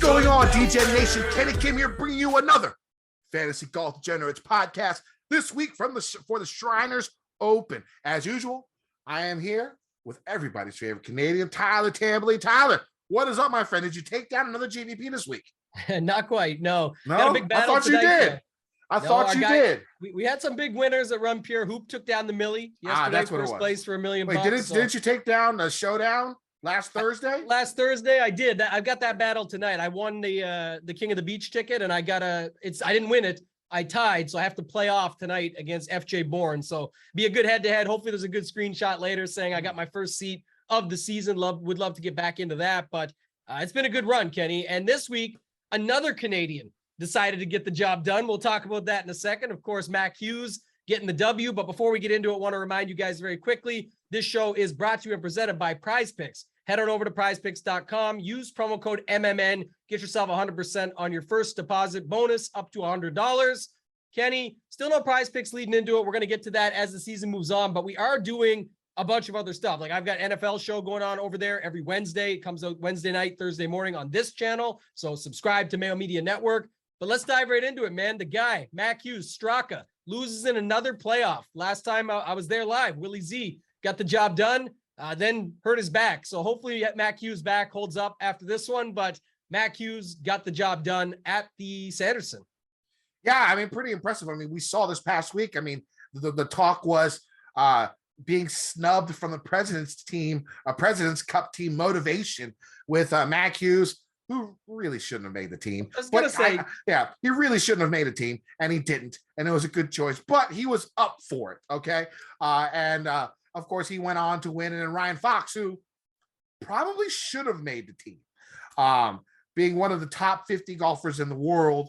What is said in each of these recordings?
going on, DGen Nation? Kenny Kim here, bringing you another Fantasy Golf Degenerates podcast this week for the Shriners Open. As usual, I am here with everybody's favorite Canadian, Tyler Tamboline. Tyler, what is up, my friend? Did you take down another GVP this week? Not quite. No. Got a big battle. I thought you did. I thought you did. We had some big winners at Run Pure. Hoop took down the Millie yesterday, that's what first place for $1 million. Wait, didn't you take down the showdown last Thursday? Last Thursday, I did. I've got that battle tonight. I won the King of the Beach ticket, and I didn't win it. I tied, so I have to play off tonight against FJ Bourne. So be a good head-to-head. Hopefully there's a good screenshot later saying I got my first seat of the season. Would love to get back into that, but it's been a good run, Kenny. And this week, another Canadian decided to get the job done. We'll talk about that in a second. Of course, Mac Hughes getting the W. But before we get into it, I want to remind you guys very quickly, this show is brought to you and presented by Prize Picks. Head on over to prizepicks.com. Use promo code MMN. Get yourself 100% on your first deposit bonus up to $100. Kenny, still no Prize Picks leading into it. We're going to get to that as the season moves on, but we are doing a bunch of other stuff. Like I've got NFL show going on over there every Wednesday. It comes out Wednesday night, Thursday morning on this channel. So subscribe to Mayo Media Network. But let's dive right into it, man. The guy, Mac Hughes, Straka, loses in another playoff. Last time I was there live, Willie Z got the job done, then hurt his back. So hopefully Mac Hughes' back holds up after this one. But Mac Hughes got the job done at the Sanderson. Yeah, I mean, pretty impressive. I mean, we saw this past week. I mean, the talk was being snubbed from the President's Cup team motivation with Mac Hughes, who really shouldn't have made the team. I was going to say. He really shouldn't have made a team, and he didn't, and it was a good choice, but he was up for it, okay? Of course, he went on to win, and then Ryan Fox, who probably should have made the team, being one of the top 50 golfers in the world,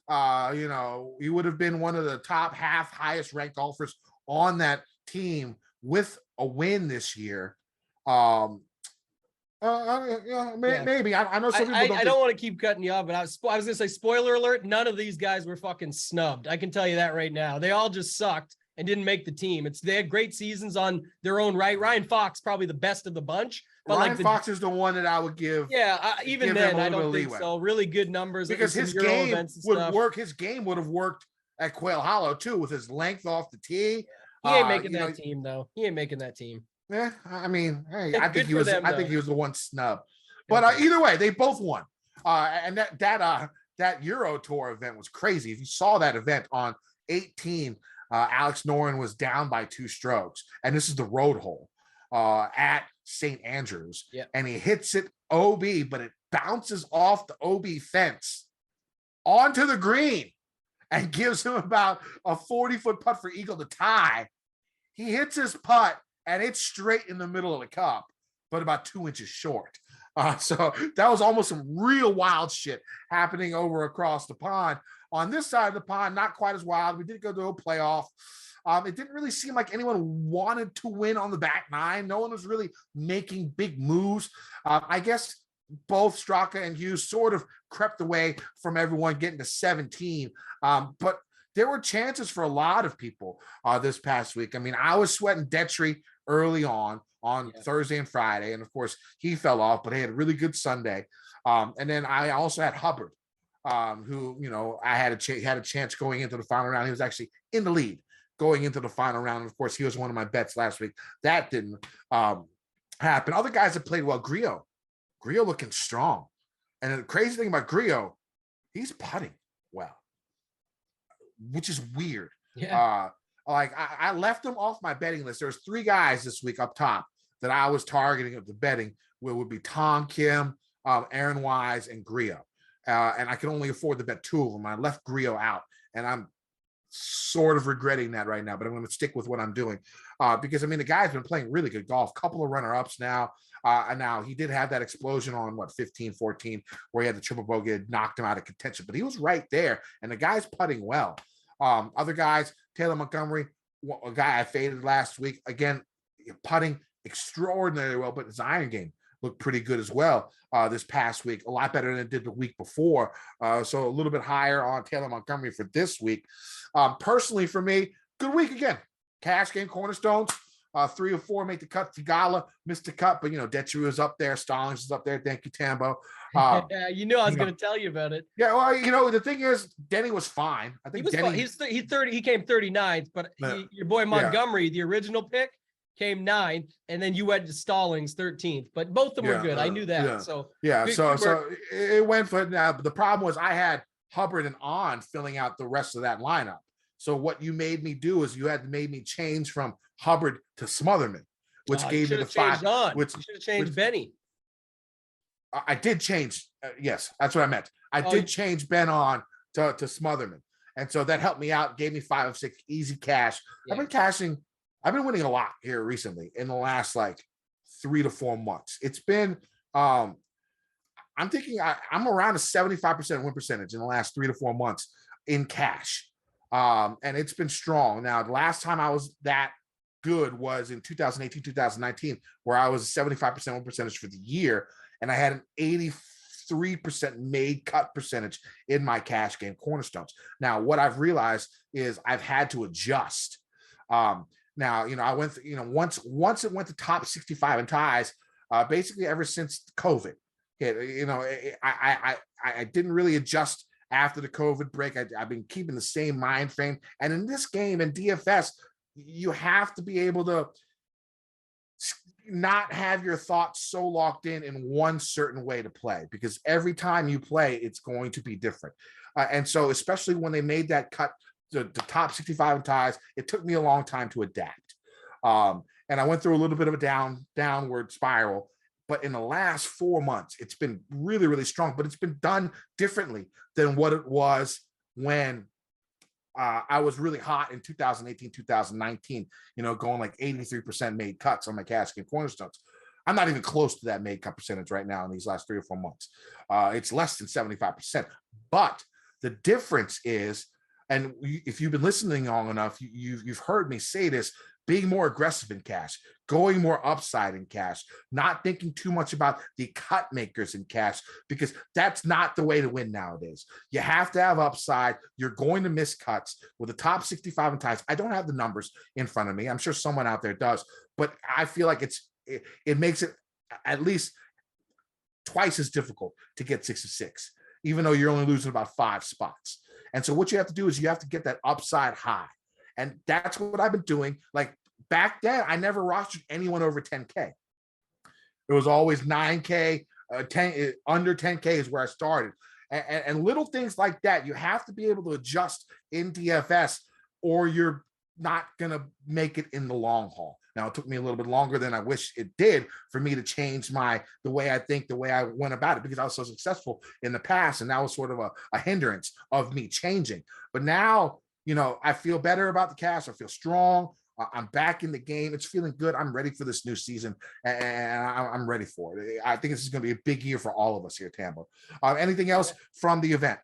he would have been one of the top highest ranked golfers on that team with a win this year. Maybe. I know some people I don't want to keep cutting you off, but I was going to say, spoiler alert, none of these guys were fucking snubbed. I can tell you that right now. They all just sucked and didn't make the team. They had great seasons on their own right. Ryan Fox, probably the best of the bunch. But Ryan Fox is the one that I would give. Yeah, even then, I don't think so. Really good numbers. Because his game would work. His game would have worked at Quail Hollow, too, with his length off the tee. He ain't making that team, though. He ain't making that team. Yeah, I mean, hey, I think he was the one snub. But either way, they both won. And that Euro Tour event was crazy. If you saw that event on 18, Alex Noren was down by 2 strokes, and this is the road hole at St. Andrews, and he hits it OB, but it bounces off the OB fence onto the green and gives him about a 40-foot putt for eagle to tie. He hits his putt, and it's straight in the middle of the cup, but about 2 inches short. So that was almost some real wild shit happening over across the pond. On this side of the pond, not quite as wild. We did go to a playoff. It didn't really seem like anyone wanted to win on the back nine. No one was really making big moves. I guess both Straka and Hughes sort of crept away from everyone getting to 17. But there were chances for a lot of people this past week. I mean, I was sweating Detry early on Thursday and Friday. And of course he fell off, but he had a really good Sunday. And then I also had Hubbard, who, I had a chance going into the final round. He was actually in the lead going into the final round. And of course he was one of my bets last week. That didn't happen. Other guys have played well. Grillo looking strong. And the crazy thing about Grillo, he's putting well, which is weird. Yeah. I left him off my betting list. There's 3 guys this week up top that I was targeting of the betting, where would be Tom Kim, Aaron Wise, and Grillo. And I can only afford to bet 2 of them. I left Grillo out, and I'm sort of regretting that right now, but I'm going to stick with what I'm doing because, I mean, the guy's been playing really good golf, couple of runner-ups now. And now he did have that explosion on 15-14 where he had the triple bogey that knocked him out of contention, but he was right there, and the guy's putting well. Other guys, Taylor Montgomery, a guy I faded last week, again, putting extraordinarily well, but his iron game looked pretty good as well this past week, a lot better than it did the week before. So a little bit higher on Taylor Montgomery for this week. Personally, for me, good week again. Cash game cornerstones. 3 or 4 make the cut. Tigala missed the cut, but Detchery was up there. Stallings is up there. Thank you, Tambo. I was going to tell you about it. Yeah, well, the thing is, Denny was fine. I think he came 39th, but your boy Montgomery, the original pick, came 9th, and then you went to Stallings 13th. But both of them were good. I knew that. So it went for now. But the problem was I had Hubbard and On filling out the rest of that lineup. So what you made me do is you had to made me change from Hubbard to Smotherman, which gave me the 5. Which should have changed Benny. I did change. Yes, that's what I meant. I did change Ben On to Smotherman. And so that helped me out, gave me 5 of 6 easy cash. Yeah. I've been winning a lot here recently in the last 3 to 4 months. It's been, I'm thinking I'm around a 75% win percentage in the last 3 to 4 months in cash. And it's been strong. Now, the last time I was that good was in 2018, 2019, where I was a 75% win percentage for the year. And I had an 83% made cut percentage in my cash game cornerstones. Now, what I've realized is I've had to adjust. Now, I went, once it went to top 65 in ties, basically ever since COVID, I didn't really adjust after the COVID break. I've been keeping the same mind frame. And in this game in DFS, you have to be able to not have your thoughts so locked in one certain way to play, because every time you play, it's going to be different. And so, especially when they made that cut, the top 65 in ties, it took me a long time to adapt. And I went through a little bit of a downward spiral, but in the last 4 months, it's been really, really strong, but it's been done differently than what it was when I was really hot in 2018, 2019, going 83% made cuts on my cash game cornerstones. I'm not even close to that made cut percentage right now in these last 3 or 4 months. It's less than 75%. But the difference is, and if you've been listening long enough, you've heard me say this, being more aggressive in cash, going more upside in cash, not thinking too much about the cut makers in cash, because that's not the way to win nowadays. You have to have upside. You're going to miss cuts with the top 65 in ties. I don't have the numbers in front of me. I'm sure someone out there does, but I feel like it makes it at least twice as difficult to get 6 of 6, even though you're only losing about 5 spots. And so what you have to do is you have to get that upside high. And that's what I've been doing. Back then, I never rostered anyone over 10K. It was always 9K, 10 under 10K is where I started. And little things like that, you have to be able to adjust in DFS, or you're not going to make it in the long haul. Now, it took me a little bit longer than I wish it did for me to change the way I think, the way I went about it, because I was so successful in the past. And that was sort of a hindrance of me changing. But now, I feel better about the cash. I feel strong. I'm back in the game. It's feeling good. I'm ready for this new season, and I'm ready for it. I think this is going to be a big year for all of us here, Tambo. Anything else from the event?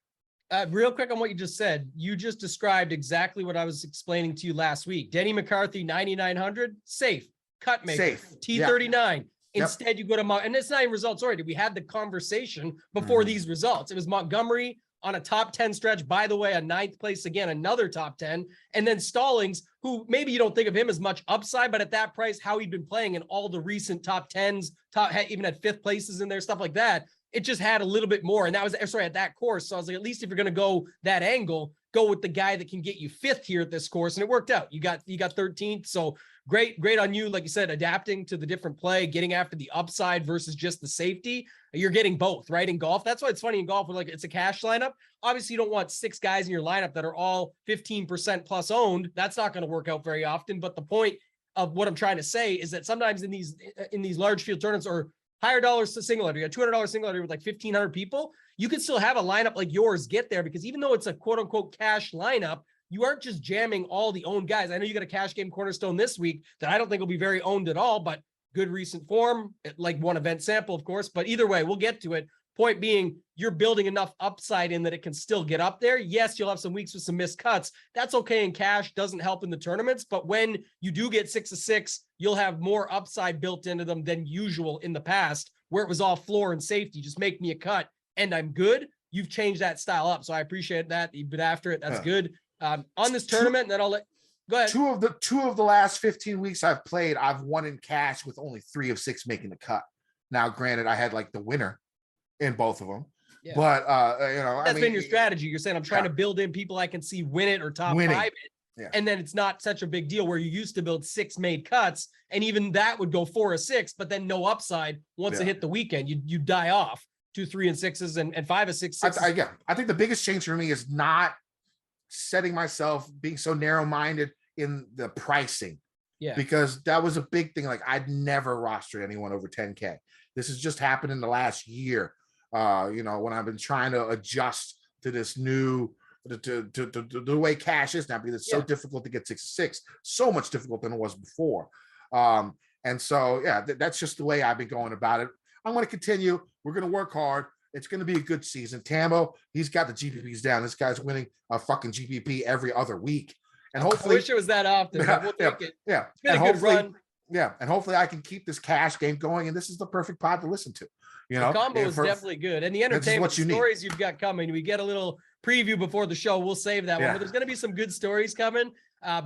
Real quick on what you just said. You just described exactly what I was explaining to you last week. Denny McCarthy, 9,900, safe. Cut maker, safe. T39. Yep. Instead, you go to and it's not even results already. We had the conversation before these results. It was Montgomery on a top 10 stretch, by the way, a 9th place again, another top 10. And then Stallings, who maybe you don't think of him as much upside, but at that price, how he'd been playing in all the recent top 10s, even at 5th places in there, stuff like that. It just had a little bit more. And that was, at that course. So I was like, at least if you're going to go that angle, go with the guy that can get you 5th here at this course. And it worked out. You got 13th. So great on you. Like you said, adapting to the different play, getting after the upside versus just the safety. You're getting both, right? In golf. That's why it's funny in golf when it's a cash lineup. Obviously, you don't want 6 guys in your lineup that are all 15% plus owned. That's not going to work out very often. But the point of what I'm trying to say is that sometimes in these large field tournaments or higher dollars to single entry, a $200 single entry with 1,500 people, you could still have a lineup like yours get there, because even though it's a quote unquote cash lineup, you aren't just jamming all the owned guys. I know you got a cash game cornerstone this week that I don't think will be very owned at all, but good recent form, like one event sample, of course. But either way, we'll get to it. Point being, you're building enough upside in that it can still get up there. Yes, you'll have some weeks with some missed cuts. That's okay in cash, doesn't help in the tournaments. But when you do get 6 of 6, you'll have more upside built into them than usual in the past, where it was all floor and safety. Just make me a cut and I'm good. You've changed that style up. So I appreciate that. You've been after it. That's good. On this tournament, and then Go ahead. Two of the last 15 weeks I've played, I've won in cash with only 3 of 6 making the cut. Now, granted, I had like the winner in both of them, but that's been your strategy. You're saying I'm trying to build in people I can see win it or top 5 it. Yeah. And then it's not such a big deal where you used to build 6 made cuts, and even that would go 4 or 6, but then no upside once it hit the weekend. You die off 2, 3, and 6s and 5 or 6. I think the biggest change for me is not setting myself being so narrow-minded in the pricing. Yeah. Because that was a big thing. Like I'd never rostered anyone over 10K. This has just happened in the last year. When I've been trying to adjust to this new to the way cash is now, because it's so difficult to get 6-6, so much difficult than it was before. And so that's just the way I've been going about it. I'm going to continue. We're going to work hard. It's going to be a good season. Tambo, he's got the GPPs down. This guy's winning a fucking GPP every other week. And hopefully, I wish it was that often. We'll take it. Yeah. It's been a good run. Yeah. And hopefully I can keep this cash game going. And this is the perfect pod to listen to. The combo is definitely good. And the entertainment stories you've got coming. We get a little preview before the show. We'll save that one. But there's going to be some good stories coming.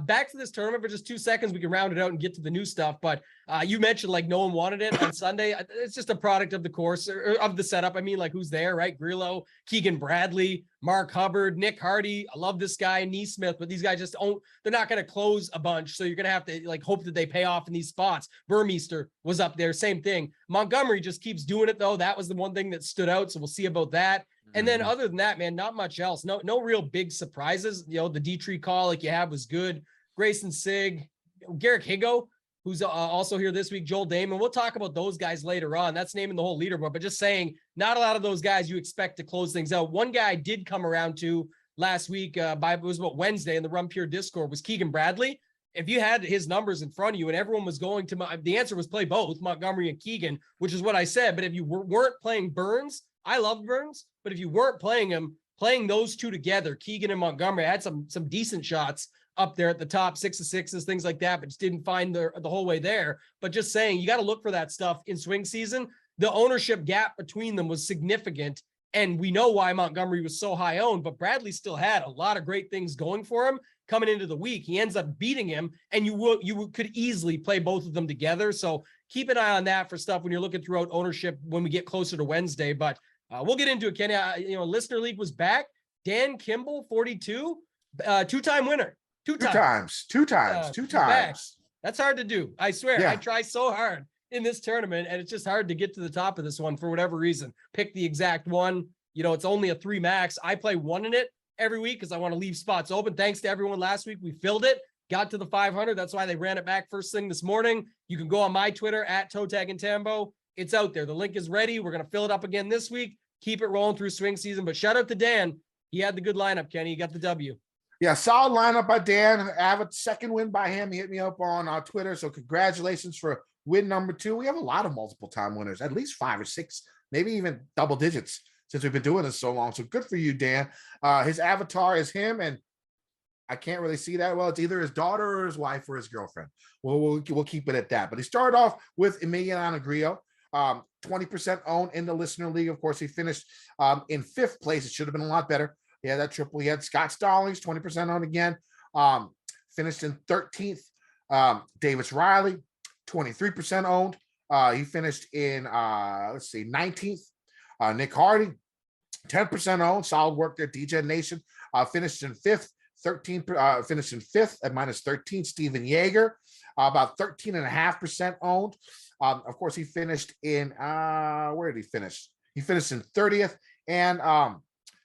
Back to this tournament for just 2 seconds. We can round it out and get to the new stuff. But you mentioned like no one wanted it on Sunday. It's just a product of the course or of the setup. I mean, like who's there, right? Grillo, Keegan Bradley, Mark Hubbard, Nick Hardy. I love this guy, Neesmith, but these guys just they're not going to close a bunch. So you're going to have to like hope that they pay off in these spots. Burmeister was up there. Same thing. Montgomery just keeps doing it though. That was the one thing that stood out. So we'll see about that. And then other than that, man, not much else. No real big surprises. The Dietrich call like you have was good. Grayson Sig, Garrick Higo, who's also here this week, Joel Damon. We'll talk about those guys later on. That's naming the whole leaderboard, but just saying not a lot of those guys you expect to close things out. One guy I did come around to last week it was Wednesday in the Run Pure Discord was Keegan Bradley. If you had his numbers in front of you and everyone was going to, the answer was play both Montgomery and Keegan, which is what I said. But if you weren't playing Burns, I love Burns, but if you weren't playing him, playing those two together, Keegan and Montgomery, I had some decent shots up there at the top, 6 of 6s, things like that, but just didn't find the whole way there. But just saying, you got to look for that stuff in swing season. The ownership gap between them was significant, and we know why Montgomery was so high owned, but Bradley still had a lot of great things going for him coming into the week. He ends up beating him, and you could easily play both of them together. So keep an eye on that for stuff when you're looking throughout ownership when we get closer to Wednesday. But we'll get into it, Kenny. Listener League was back. Dan Kimball, 42, two-time winner. Two times. That's hard to do. I swear. Yeah. I try so hard in this tournament, and it's just hard to get to the top of this one for whatever reason. Pick the exact one. It's only a 3 max. I play 1 in it every week because I want to leave spots open. Thanks to everyone last week. We filled it, got to the 500. That's why they ran it back first thing this morning. You can go on my Twitter at Totag and Tambo. It's out there. The link is ready. We're going to fill it up again this week. Keep it rolling through swing season. But shout out to Dan. He had the good lineup, Kenny. He got the W. Yeah, solid lineup by Dan. I have a second win by him. He hit me up on Twitter. So congratulations for win number 2. We have a lot of multiple time winners, at least 5 or 6, maybe even double digits since we've been doing this so long. So good for you, Dan. His avatar is him, and I can't really see that well. It's either his daughter or his wife or his girlfriend. We'll keep it at that. But he started off with Emiliano Grillo, 20% owned in the Listener League. Of course, he finished in 5th place. It should have been a lot better. He had that triple. He had Scott Stallings, 20% owned again. Finished in 13th. Davis Riley, 23% owned. He finished in 19th. Nick Hardy, 10% owned. Solid work there. Degeneration finished in 5th. Finished in 5th at -13. Steven Yeager, about 13.5% owned. Of course, he finished in where did he finish? He finished in 30th. And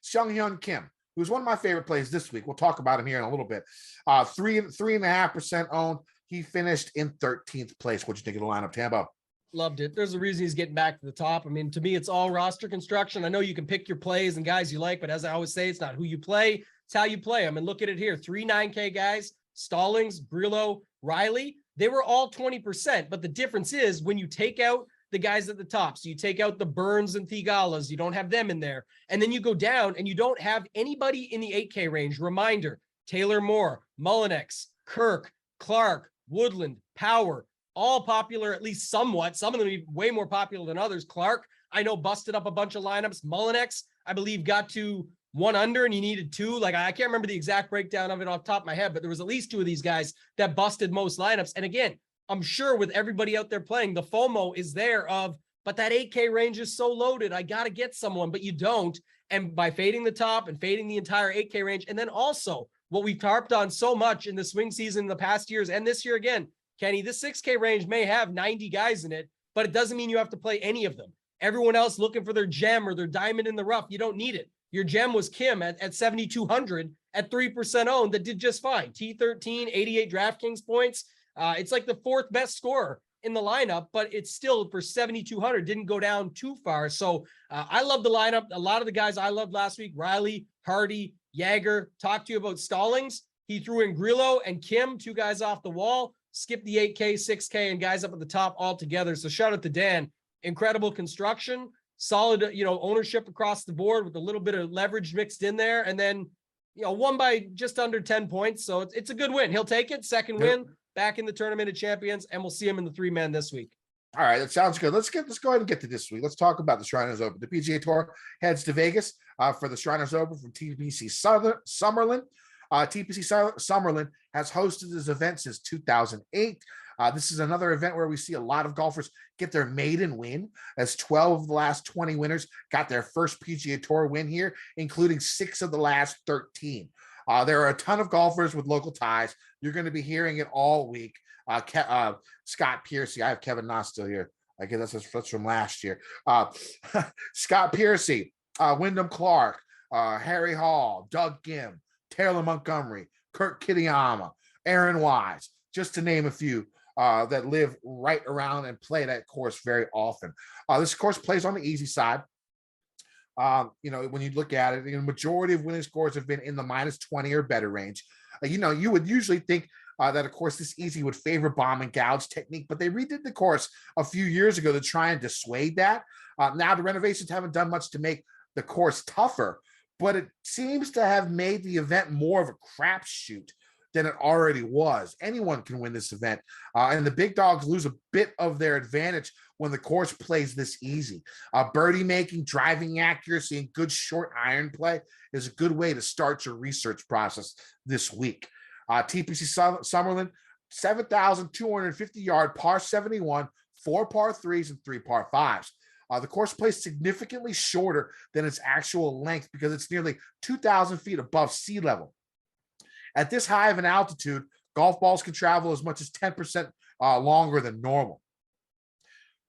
Seung-Hyun Kim, who's one of my favorite plays this week. We'll talk about him here in a little bit. 3.5% owned. He finished in 13th place. What'd you think of the lineup, Tambo? Loved it. There's a reason he's getting back to the top. I mean, to me, it's all roster construction. I know you can pick your plays and guys you like, but as I always say, it's not who you play, it's how you play them. And look at it here. 3 9K guys, Stallings, Grillo, Riley, they were all 20%. But the difference is when you take out the guys at the top, so you take out the Burns and Thigalas, you don't have them in there. And then you go down and you don't have anybody in the 8K range. Reminder, Taylor Moore, Mullinex, Kirk, Clark, Woodland, Power, all popular, at least somewhat. Some of them are way more popular than others. Clark, I know, busted up a bunch of lineups. Mullinex, I believe, got to one under and you needed two. Like, I can't remember the exact breakdown of it off the top of my head, but there was at least two of these guys that busted most lineups. And again, I'm sure with everybody out there playing, the FOMO is there of, but that 8K range is so loaded. I got to get someone, but you don't. And by fading the top and fading the entire 8K range, and then also what we've harped on so much in the swing season in the past years and this year again, Kenny, this 6K range may have 90 guys in it, but it doesn't mean you have to play any of them. Everyone else looking for their gem or their diamond in the rough, you don't need it. Your gem was Kim at 7,200 at 3% owned that did just fine. T13, 88 DraftKings points. It's like the fourth best scorer in the lineup, but it's still for 7,200, didn't go down too far. So I love the lineup. A lot of the guys I loved last week, Riley, Hardy, Yager, talked to you about Stallings. He threw in Grillo and Kim, two guys off the wall, skipped the 8K, 6K, and guys up at the top altogether. So shout out to Dan. Incredible construction, solid, ownership across the board with a little bit of leverage mixed in there. And then, won by just under 10 points. So it's a good win. He'll take it. Second win back in the Tournament of Champions, and we'll see him in the 3-man this week. All right, that sounds good. Let's go ahead and get to this week. Let's talk about the Shriners Open. The PGA Tour heads to Vegas for the Shriners Open from TPC Summerlin. TPC Summerlin has hosted this event since 2008. This is another event where we see a lot of golfers get their maiden win, as 12 of the last 20 winners got their first PGA Tour win here, including 6 of the last 13. There are a ton of golfers with local ties. You're going to be hearing it all week. Scott Piercy. I have Kevin Noss still here. I guess that's from last year. Scott Piercy, Wyndham Clark, Harry Hall, Doug Gim, Taylor Montgomery, Kurt Kitayama, Aaron Wise, just to name a few that live right around and play that course very often. This course plays on the easy side. When you look at it, the majority of winning scores have been in the -20 or better range. You would usually think that, of course, this easy would favor bomb and gouge technique, but they redid the course a few years ago to try and dissuade that. Now the renovations haven't done much to make the course tougher, but it seems to have made the event more of a crapshoot than it already was. Anyone can win this event, and the big dogs lose a bit of their advantage when the course plays this easy. Birdie making, driving accuracy, and good short iron play is a good way to start your research process this week. TPC Summerlin, 7,250 yard par 71, 4 par 3s and 3 par 5s. The course plays significantly shorter than its actual length because it's nearly 2,000 feet above sea level. At this high of an altitude, golf balls can travel as much as 10% longer than normal.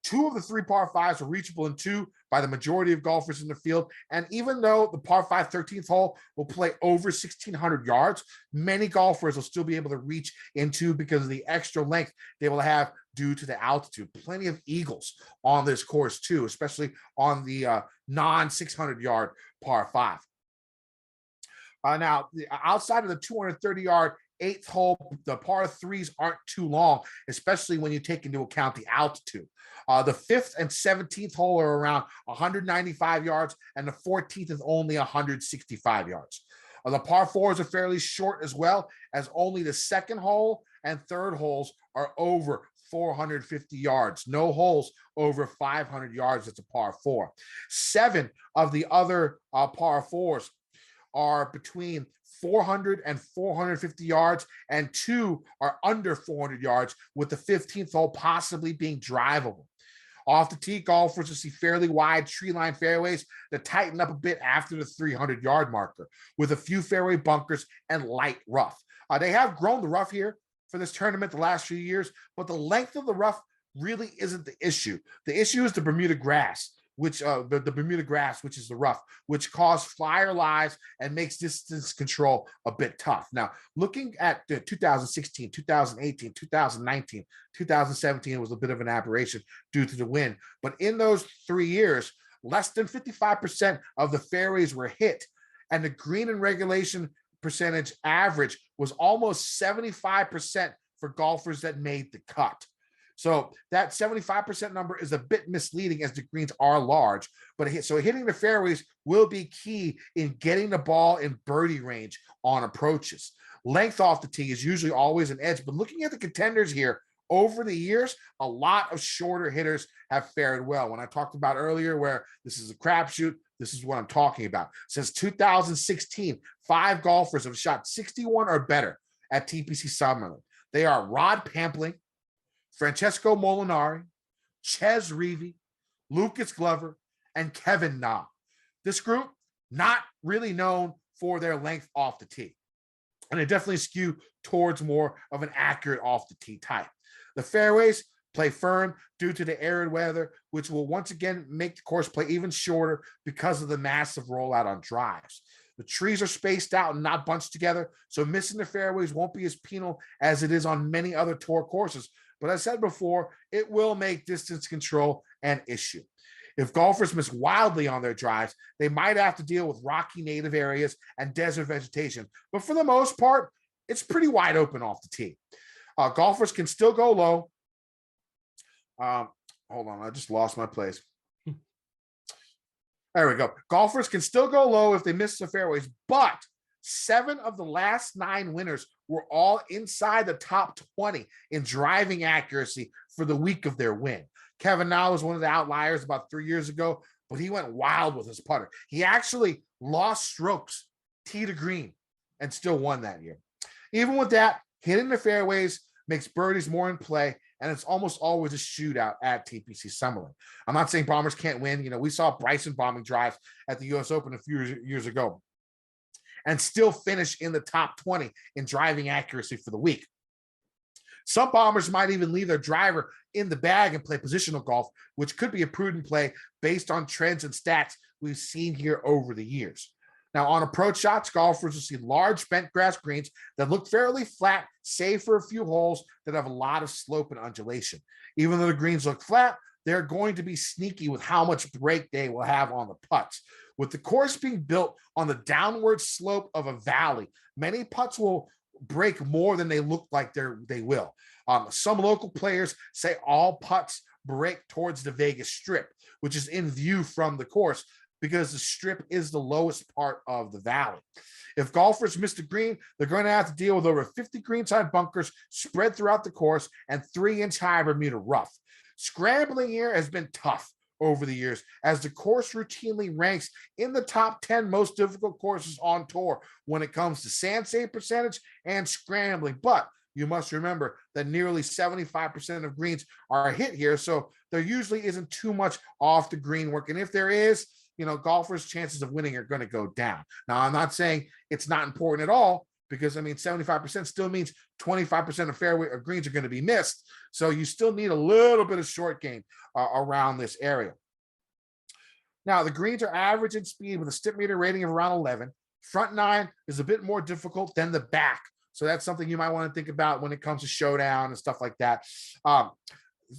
2 of the 3 par 5s are reachable in 2 by the majority of golfers in the field. And even though the par 5 13th hole will play over 1,600 yards, many golfers will still be able to reach in 2 because of the extra length they will have due to the altitude. Plenty of eagles on this course too, especially on the non-600 yard par 5. Now, outside of the 230-yard 8th hole, the par 3s aren't too long, especially when you take into account the altitude. The 5th and 17th hole are around 195 yards, and the 14th is only 165 yards. The par 4s are fairly short as well, as only the 2nd hole and 3rd holes are over 450 yards. No holes over 500 yards. It's a par 4. 7 of the other par 4s are between 400 and 450 yards, and 2 are under 400 yards, with the 15th hole possibly being drivable. Off the tee, golfers will see fairly wide tree-line fairways that tighten up a bit after the 300-yard marker, with a few fairway bunkers and light rough. They have grown the rough here for this tournament the last few years, but the length of the rough really isn't the issue. The issue is the Bermuda grass, which the Bermuda grass, which is the rough, which causes flyer lies and makes distance control a bit tough. Now, looking at 2016, 2018, 2019, 2017 was a bit of an aberration due to the wind. But in those 3 years, less than 55% of the fairways were hit, and the green and regulation percentage average was almost 75% for golfers that made the cut. So that 75% number is a bit misleading, as the greens are large, but hitting the fairways will be key in getting the ball in birdie range on approaches. Length off the tee is usually always an edge, but looking at the contenders here, over the years, a lot of shorter hitters have fared well. When I talked about earlier where this is a crapshoot, this is what I'm talking about. Since 2016, 5 golfers have shot 61 or better at TPC Summerlin. They are Rod Pampling, Francesco Molinari, Ches Reavie, Lucas Glover, and Kevin Na. This group, not really known for their length off the tee. And they definitely skew towards more of an accurate off the tee type. The fairways play firm due to the arid weather, which will once again make the course play even shorter because of the massive rollout on drives. The trees are spaced out and not bunched together, so missing the fairways won't be as penal as it is on many other tour courses. But as I said before, it will make distance control an issue. If golfers miss wildly on their drives, they might have to deal with rocky native areas and desert vegetation. But for the most part, it's pretty wide open off the tee. Golfers can still go low. Hold on, I just lost my place. There we go. Golfers can still go low if they miss the fairways, but 7 of the last 9 winners were all inside the top 20 in driving accuracy for the week of their win. Kevin Na was one of the outliers about 3 years ago, but he went wild with his putter. He actually lost strokes, tee to green, and still won that year. Even with that, hitting the fairways makes birdies more in play, and it's almost always a shootout at TPC Summerlin. I'm not saying bombers can't win. We saw Bryson bombing drives at the U.S. Open a few years ago and still finish in the top 20 in driving accuracy for the week. Some bombers might even leave their driver in the bag and play positional golf, which could be a prudent play based on trends and stats we've seen here over the years. Now, on approach shots, golfers will see large bent grass greens that look fairly flat, save for a few holes that have a lot of slope and undulation. Even though the greens look flat, they're going to be sneaky with how much break they will have on the putts. With the course being built on the downward slope of a valley, many putts will break more than they look like they will. Some local players say all putts break towards the Vegas Strip, which is in view from the course, because the strip is the lowest part of the valley. If golfers miss the green, they're going to have to deal with over 50 greenside bunkers spread throughout the course and 3-inch high Bermuda rough. Scrambling here has been tough over the years, as the course routinely ranks in the top 10 most difficult courses on tour when it comes to sand save percentage and scrambling. But you must remember that nearly 75% of greens are hit here, so there usually isn't too much off the green work. And if there is, golfers' chances of winning are going to go down. Now, I'm not saying it's not important at all, because 75% still means 25% of fairway or greens are going to be missed. So you still need a little bit of short game around this area. Now, the greens are average in speed with a stick meter rating of around 11. Front 9 is a bit more difficult than the back. So that's something you might want to think about when it comes to showdown and stuff like that.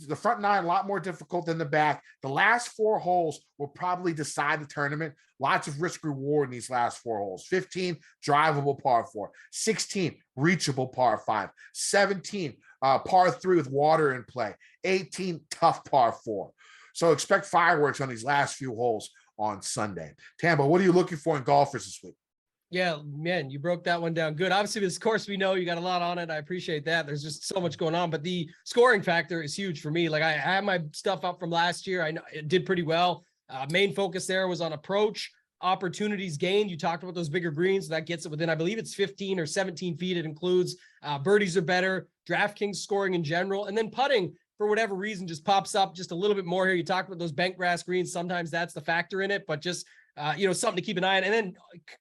The front 9, a lot more difficult than the back. The last 4 holes will probably decide the tournament. Lots of risk reward in these last 4 holes. 15, drivable par 4. 16, reachable par 5. 17, par 3 with water in play. 18, tough par 4. So expect fireworks on these last few holes on Sunday. Tambo, what are you looking for in golfers this week? Yeah, man, you broke that one down good. Obviously, this course, we know you got a lot on it. I appreciate that. There's just so much going on, but the scoring factor is huge for me. Like, I have my stuff up from last year. I know it did pretty well. Main focus there was on approach, opportunities gained. You talked about those bigger greens. That gets it within, I believe it's 15 or 17 feet. It includes birdies are better, DraftKings scoring in general, and then putting, for whatever reason, just pops up just a little bit more here. You talked about those bent grass greens. Sometimes that's the factor in it, but just something to keep an eye on. And then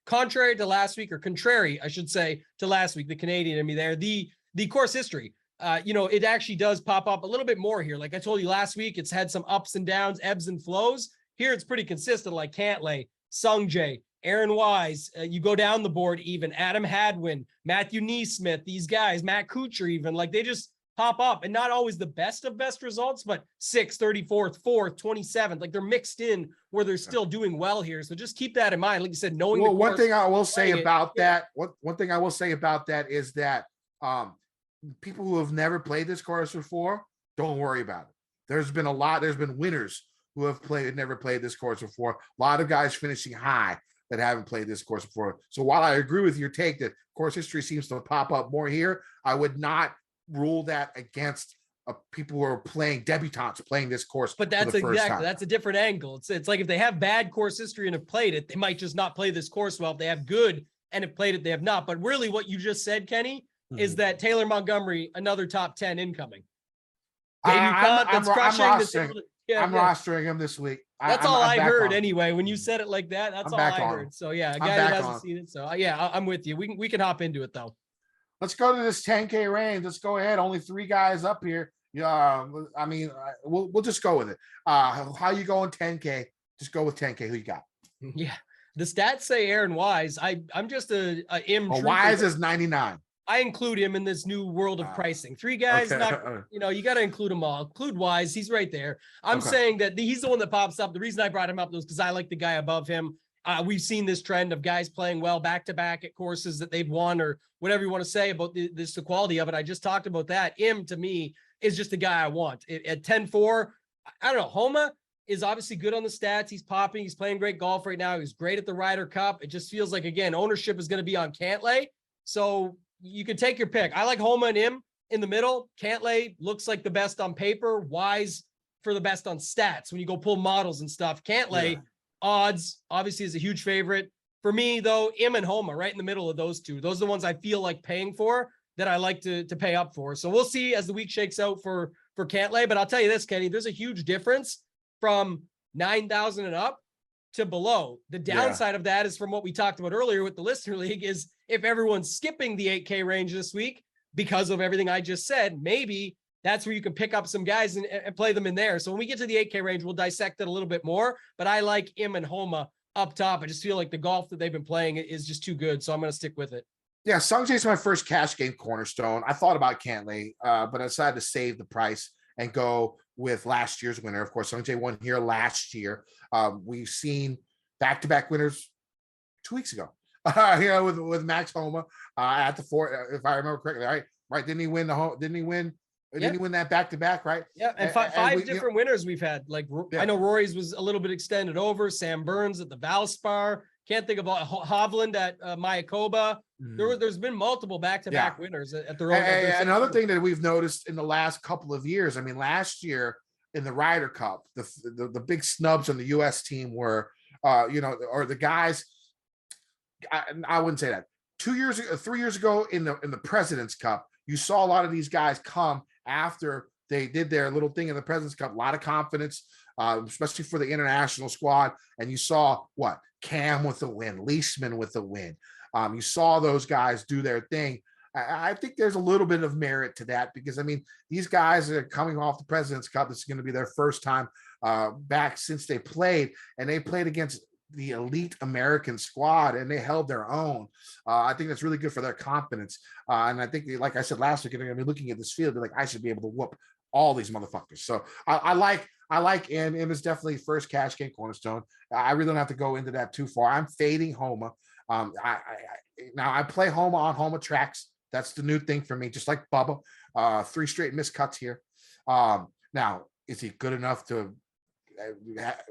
contrary, I should say, to last week, the Canadian in me there, the course history, it actually does pop up a little bit more here. Like I told you last week, it's had some ups and downs, ebbs and flows. Here, it's pretty consistent, like Cantlay, Sung Jae, Aaron Wise, you go down the board even, Adam Hadwin, Matthew Neesmith, these guys, Matt Kuchar even, like they just pop up, and not always the best of best results, but 6th, 34th, 4th, 27th, like they're mixed in where they're still doing well here. So just keep that in mind. Like you said, knowing one thing I will say about that is that people who have never played this course before, don't worry about it. There's been winners who have never played this course before. A lot of guys finishing high that haven't played this course before. So while I agree with your take that course history seems to pop up more here, I would not rule that against people who are playing debutantes playing this course. But that's exactly, that's a different angle. It's like if they have bad course history and have played it, they might just not play this course well. If they have good and have played it, they have not. But really what you just said, Kenny, is that Taylor Montgomery, another top 10 incoming. I'm rostering him this week. That's all I heard anyway. When you said it like that, that's all I heard. So yeah, a guy that hasn't seen it. So yeah, I'm with you. We can hop into it though. Let's go to this 10K range. Let's go ahead. Only 3 guys up here. Yeah, I mean, we'll just go with it. How you going 10K? Just go with 10K. Who you got? Yeah, the stats say Aaron Wise. I'm just a M. Wise is 99. I include him in this new world of pricing. 3 guys, okay. You got to include them all. Include Wise. He's right there. I'm saying that he's the one that pops up. The reason I brought him up was because I like the guy above him. We've seen this trend of guys playing well back-to-back at courses that they've won or whatever you want to say about the quality of it. I just talked about that. Him, to me, is just the guy I want. At 10-4, I don't know. Homa is obviously good on the stats. He's popping. He's playing great golf right now. He's great at the Ryder Cup. It just feels like, again, ownership is going to be on Cantlay. So you can take your pick. I like Homa and him in the middle. Cantlay looks like the best on paper. Wise for the best on stats when you go pull models and stuff. Cantlay odds obviously is a huge favorite. For me, though, him and Homa right in the middle of those two. Those are the ones I feel like paying for that I like to pay up for. So we'll see as the week shakes out for Cantlay. But I'll tell you this, Kenny, there's a huge difference from 9,000 and up to below. The downside of that is from what we talked about earlier with the Listener League is if everyone's skipping the 8K range this week because of everything I just said, maybe that's where you can pick up some guys and play them in there. So when we get to the 8K range, we'll dissect it a little bit more, but I like him and Homa up top. I just feel like the golf that they've been playing is just too good. So I'm going to stick with it. Yeah. Sungjae's my first cash game cornerstone. I thought about Cantlay, but I decided to save the price and go with last year's winner. Of course, Sungjae won here last year. We've seen back-to-back winners 2 weeks ago. With Max Homa at the 4, if I remember correctly, right? Didn't he win Didn't he win that back-to-back, right? Yeah, and five different winners we've had. Like I know Rory's was a little bit extended over. Sam Burns at the Valspar. Can't think of Hovland at Mayakoba. There's been multiple back-to-back winners at their own. Another thing that we've noticed in the last couple of years. I mean, last year in the Ryder Cup, the big snubs on the U.S. team were, or the guys. I wouldn't say that. 3 years ago in the President's Cup, you saw a lot of these guys come after they did their little thing in the President's Cup. A lot of confidence, especially for the international squad. And you saw Cam with the win, Leishman with the win. You saw those guys do their thing. I think there's a little bit of merit to that because, I mean, these guys are coming off the President's Cup. This is going to be their first time back since they played, and they played against the elite American squad and they held their own. I think that's really good for their confidence. And I think, like I said last week, they're going to be looking at this field. They're like, I should be able to whoop all these motherfuckers. So I like him. Him is definitely first cash game cornerstone. I really don't have to go into that too far. I'm fading Homa. I play Homa on Homa tracks. That's the new thing for me, just like Bubba. 3 straight miscuts here. Now, is he good enough to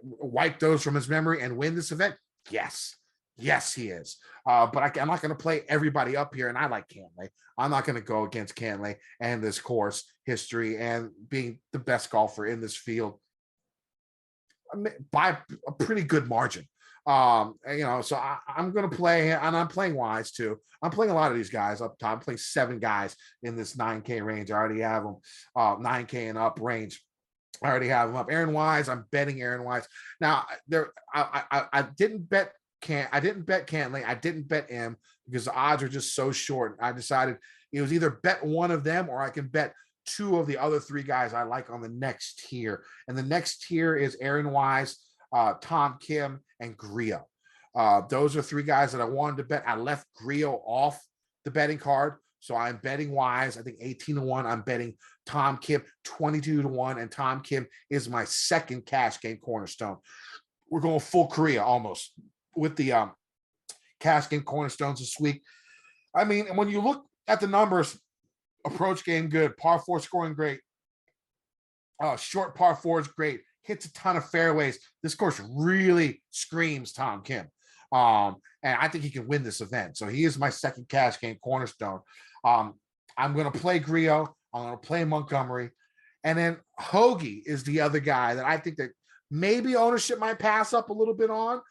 wipe those from his memory and win this event? Yes, he is. But I'm not going to play everybody up here, and I like Cantlay. I'm not going to go against Cantlay and this course history and being the best golfer in this field by a pretty good margin. So I'm going to play, and I'm playing Wise too. I'm playing a lot of these guys up top. I'm playing 7 guys in this 9K range. I already have them 9K and up range. I already have him up. Aaron Wise, I'm betting Aaron Wise. Now, I didn't bet Cantlay. I didn't bet him because the odds are just so short. I decided it was either bet one of them or I can bet 2 of the other 3 guys I like on the next tier. And the next tier is Aaron Wise, Tom Kim, and Griot. Those are 3 guys that I wanted to bet. I left Griot off the betting card. So I'm betting Wise, I think 18-1. I'm betting Tom Kim 22-1, and Tom Kim is my second cash game cornerstone. We're going full Korea almost with the cash game cornerstones this week. I mean, when you look at the numbers, approach game good, par 4 scoring great, short par 4 is great, hits a ton of fairways. This course really screams Tom Kim. And I think he can win this event. So he is my second cash game cornerstone. I'm going to play Griot. I'm going to play Montgomery. And then Hoagie is the other guy that I think that maybe ownership might pass up a little bit on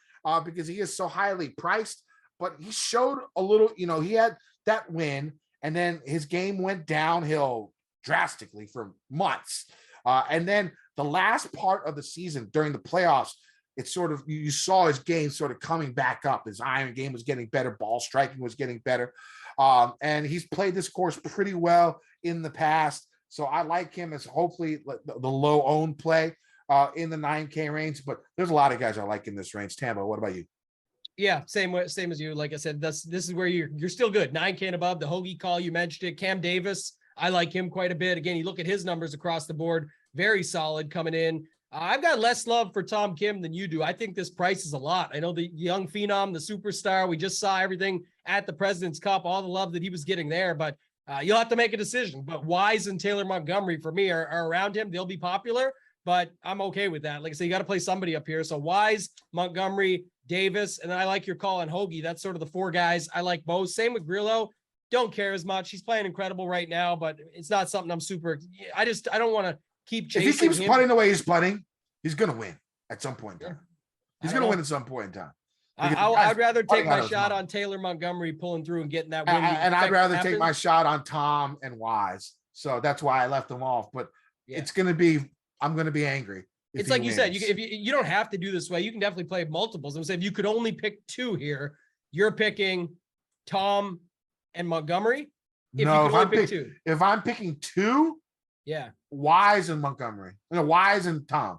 because he is so highly priced. But he showed a little, he had that win, and then his game went downhill drastically for months. And then the last part of the season during the playoffs, it's sort of, you saw his game sort of coming back up. His iron game was getting better. Ball striking was getting better. And he's played this course pretty well in the past. So I like him as hopefully the low owned play in the 9K range. But there's a lot of guys I like in this range. Tambo, what about you? Yeah, same as you. Like I said, this is where you're still good. 9K and above. The Hoagie call, you mentioned it. Cam Davis, I like him quite a bit. Again, you look at his numbers across the board, very solid coming in. I've got less love for Tom Kim than you do. I think this price is a lot. I know the young phenom, the superstar, we just saw everything at the President's Cup, all the love that he was getting there, but you'll have to make a decision. But Wise and Taylor Montgomery, for me, are around him. They'll be popular, but I'm okay with that. Like I said, you got to play somebody up here. So Wise, Montgomery, Davis, and then I like your call on Hoagie. That's sort of the four guys I like both. Same with Grillo. Don't care as much. He's playing incredible right now, but it's not something I'm super. I don't want to keep chasing. If he keeps putting the way he's putting, he's going to win at some point in time. He's going to win at some point in time. I'd rather take my shot on Taylor Montgomery pulling through and getting that win. And I'd rather take my shot on Tom and Wise. So that's why I left them off. But it's going to be, I'm going to be angry. It's like you said, if you don't have to do this way. You can definitely play multiples. I'm saying if you could only pick two here, you're picking Tom and Montgomery. If I'm picking two, Wise and Montgomery, Wise and Tom.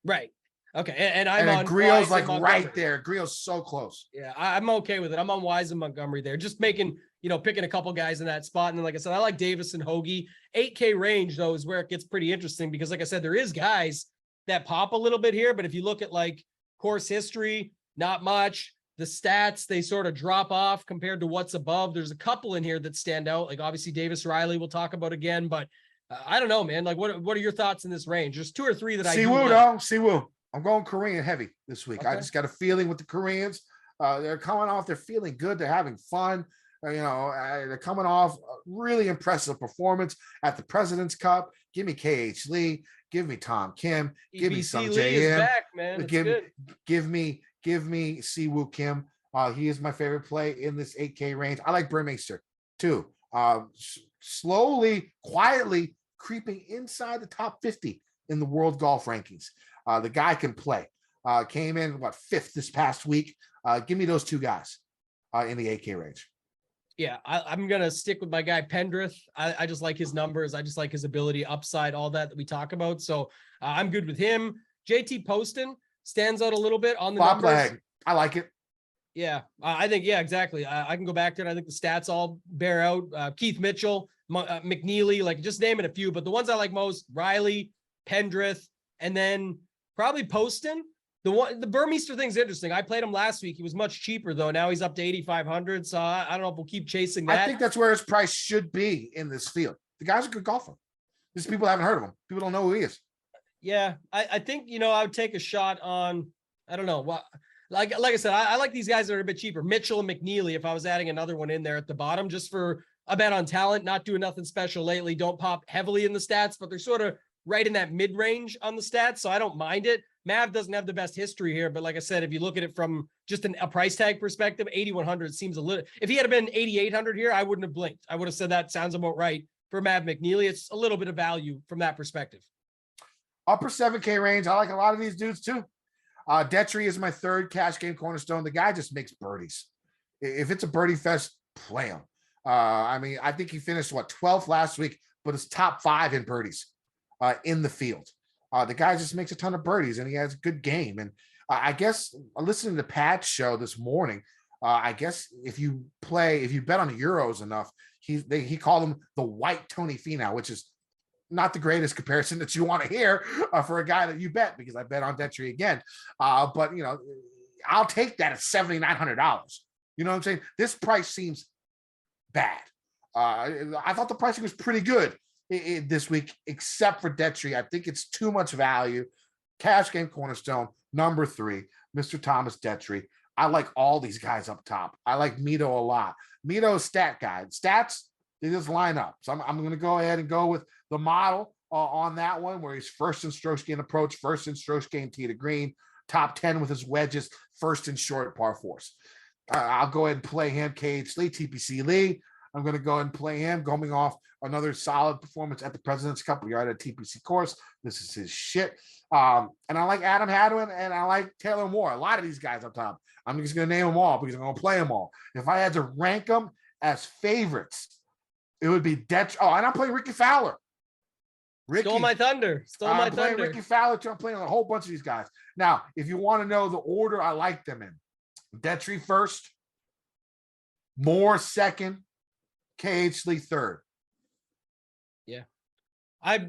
Right. Okay. And I'm on Grillo's like right there. Grillo's so close. Yeah, I'm okay with it. I'm on Wise and Montgomery there. Just making, picking a couple guys in that spot. And then, like I said, I like Davis and Hoagie. 8K range, though, is where it gets pretty interesting because, like I said, there is guys that pop a little bit here. But if you look at like course history, not much. The stats, they sort of drop off compared to what's above. There's a couple in here that stand out. Like obviously Davis Riley we'll talk about again, but I don't know, man. Like what are your thoughts in this range? There's two or three that Siwoo. I'm going Korean heavy this week. Okay. I just got a feeling with the Koreans. They're coming off. They're feeling good. They're having fun. They're coming off a really impressive performance at the President's Cup. Give me KH Lee. Give me Tom Kim. Give me some JM. Back, man. Give me Siwoo Kim. He is my favorite play in this 8K range. I like Burmeister too. Slowly, quietly creeping inside the top 50 in the world golf rankings. The guy can play. Came in, fifth this past week. Give me those two guys in the 8K range. Yeah, I'm going to stick with my guy Pendrith. I just like his numbers. I just like his ability, upside, all that we talk about. So I'm good with him. JT Poston stands out a little bit on the numbers. Leg. I like it. Yeah, I think, exactly. I can go back to it. I think the stats all bear out. Keith Mitchell, McNeely, like just naming a few. But the ones I like most, Riley, Pendrith, and then probably Poston. The Burmeister thing's interesting. I played him last week. He was much cheaper though. Now he's up to 8,500. So I don't know if we'll keep chasing that. I think that's where his price should be in this field. The guy's a good golfer. These people haven't heard of him. People don't know who he is. Yeah, I think I would take a shot on. I don't know what. Like I said, I like these guys that are a bit cheaper. Mitchell and McNeely. If I was adding another one in there at the bottom, just for a bet on talent, not doing nothing special lately. Don't pop heavily in the stats, but they're sort of right in that mid range on the stats, so I don't mind it. Mav doesn't have the best history here, but like I said, if you look at it from just a price tag perspective, 8,100 seems a little. If he had been 8,800 here, I wouldn't have blinked. I would have said that sounds about right for Mav McNeely. It's a little bit of value from that perspective. Upper 7K range. I like a lot of these dudes too. Detry is my third cash game cornerstone. The guy just makes birdies. If it's a birdie fest, play him. I think he finished 12th last week, but it's top 5 in birdies in the field. The guy just makes a ton of birdies and he has a good game. And I guess listening to Pat's show this morning, I guess if you bet on the Euros enough, he called him the white Tony Finau, which is not the greatest comparison that you want to hear for a guy that you bet, because I bet on Detry again. But I'll take that at $7,900. You know what I'm saying? This price seems bad. I thought the pricing was pretty good this week, except for Detry. I think it's too much value. Cash game cornerstone, number 3, Mr. Thomas Detry. I like all these guys up top. I like Mito a lot. Mito's stat guide. Stats, they just line up. So I'm going to go ahead and go with the model on that one, where he's first in strokes gain approach, first in strokes gain tee to green, top 10 with his wedges, first in short par fours. I'll go ahead and play him. KH Lee, TPC Lee. I'm going to go ahead and play him, coming off another solid performance at the President's Cup. We are at a TPC course. This is his shit. And I like Adam Hadwin, and I like Taylor Moore. A lot of these guys up top. I'm just going to name them all because I'm going to play them all. If I had to rank them as favorites, it would be and I'm playing Ricky Fowler. Stole my thunder. I'm playing Ricky Fowler too. I'm playing a whole bunch of these guys. Now, if you want to know the order I like them in, Detry first, Moore second, KH Lee third. Yeah.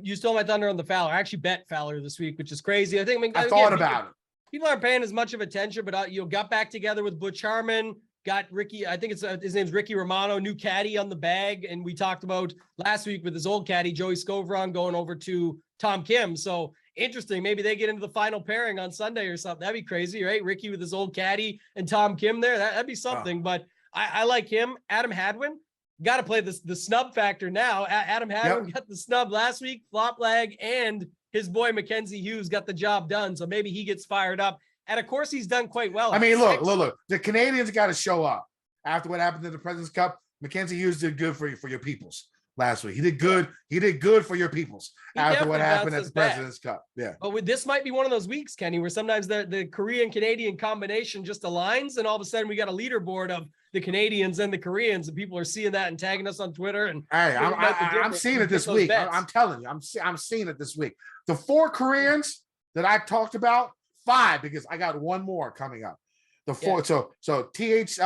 You stole my thunder on the Fowler. I actually bet Fowler this week, which is crazy. I thought about it. People aren't paying as much of attention, but got back together with Butch Harmon, got Ricky. I think his name's Ricky Romano, new caddy on the bag. And we talked about last week with his old caddy, Joey Scovron, going over to Tom Kim. So interesting. Maybe they get into the final pairing on Sunday or something. That'd be crazy, right? Ricky with his old caddy and Tom Kim there. That'd be something. But I like him. Adam Hadwin. Got to play the snub factor now. Adam Hadwin got the snub last week, flop lag, and his boy Mackenzie Hughes got the job done. So maybe he gets fired up. And of course, he's done quite well. I mean, look. The Canadians got to show up after what happened in the President's Cup. Mackenzie Hughes did good for your peoples last week. He did good. He did good for your peoples after what happened at the President's Cup. Yeah. But this might be one of those weeks, Kenny, where sometimes the Korean-Canadian combination just aligns, and all of a sudden we got a leaderboard of the Canadians and the Koreans, and people are seeing that and tagging us on Twitter. And hey, I'm seeing it this week. I'm telling you, I'm seeing it this week. The 4 Koreans that I talked about, 5, because I got one more coming up. The 4, so TPC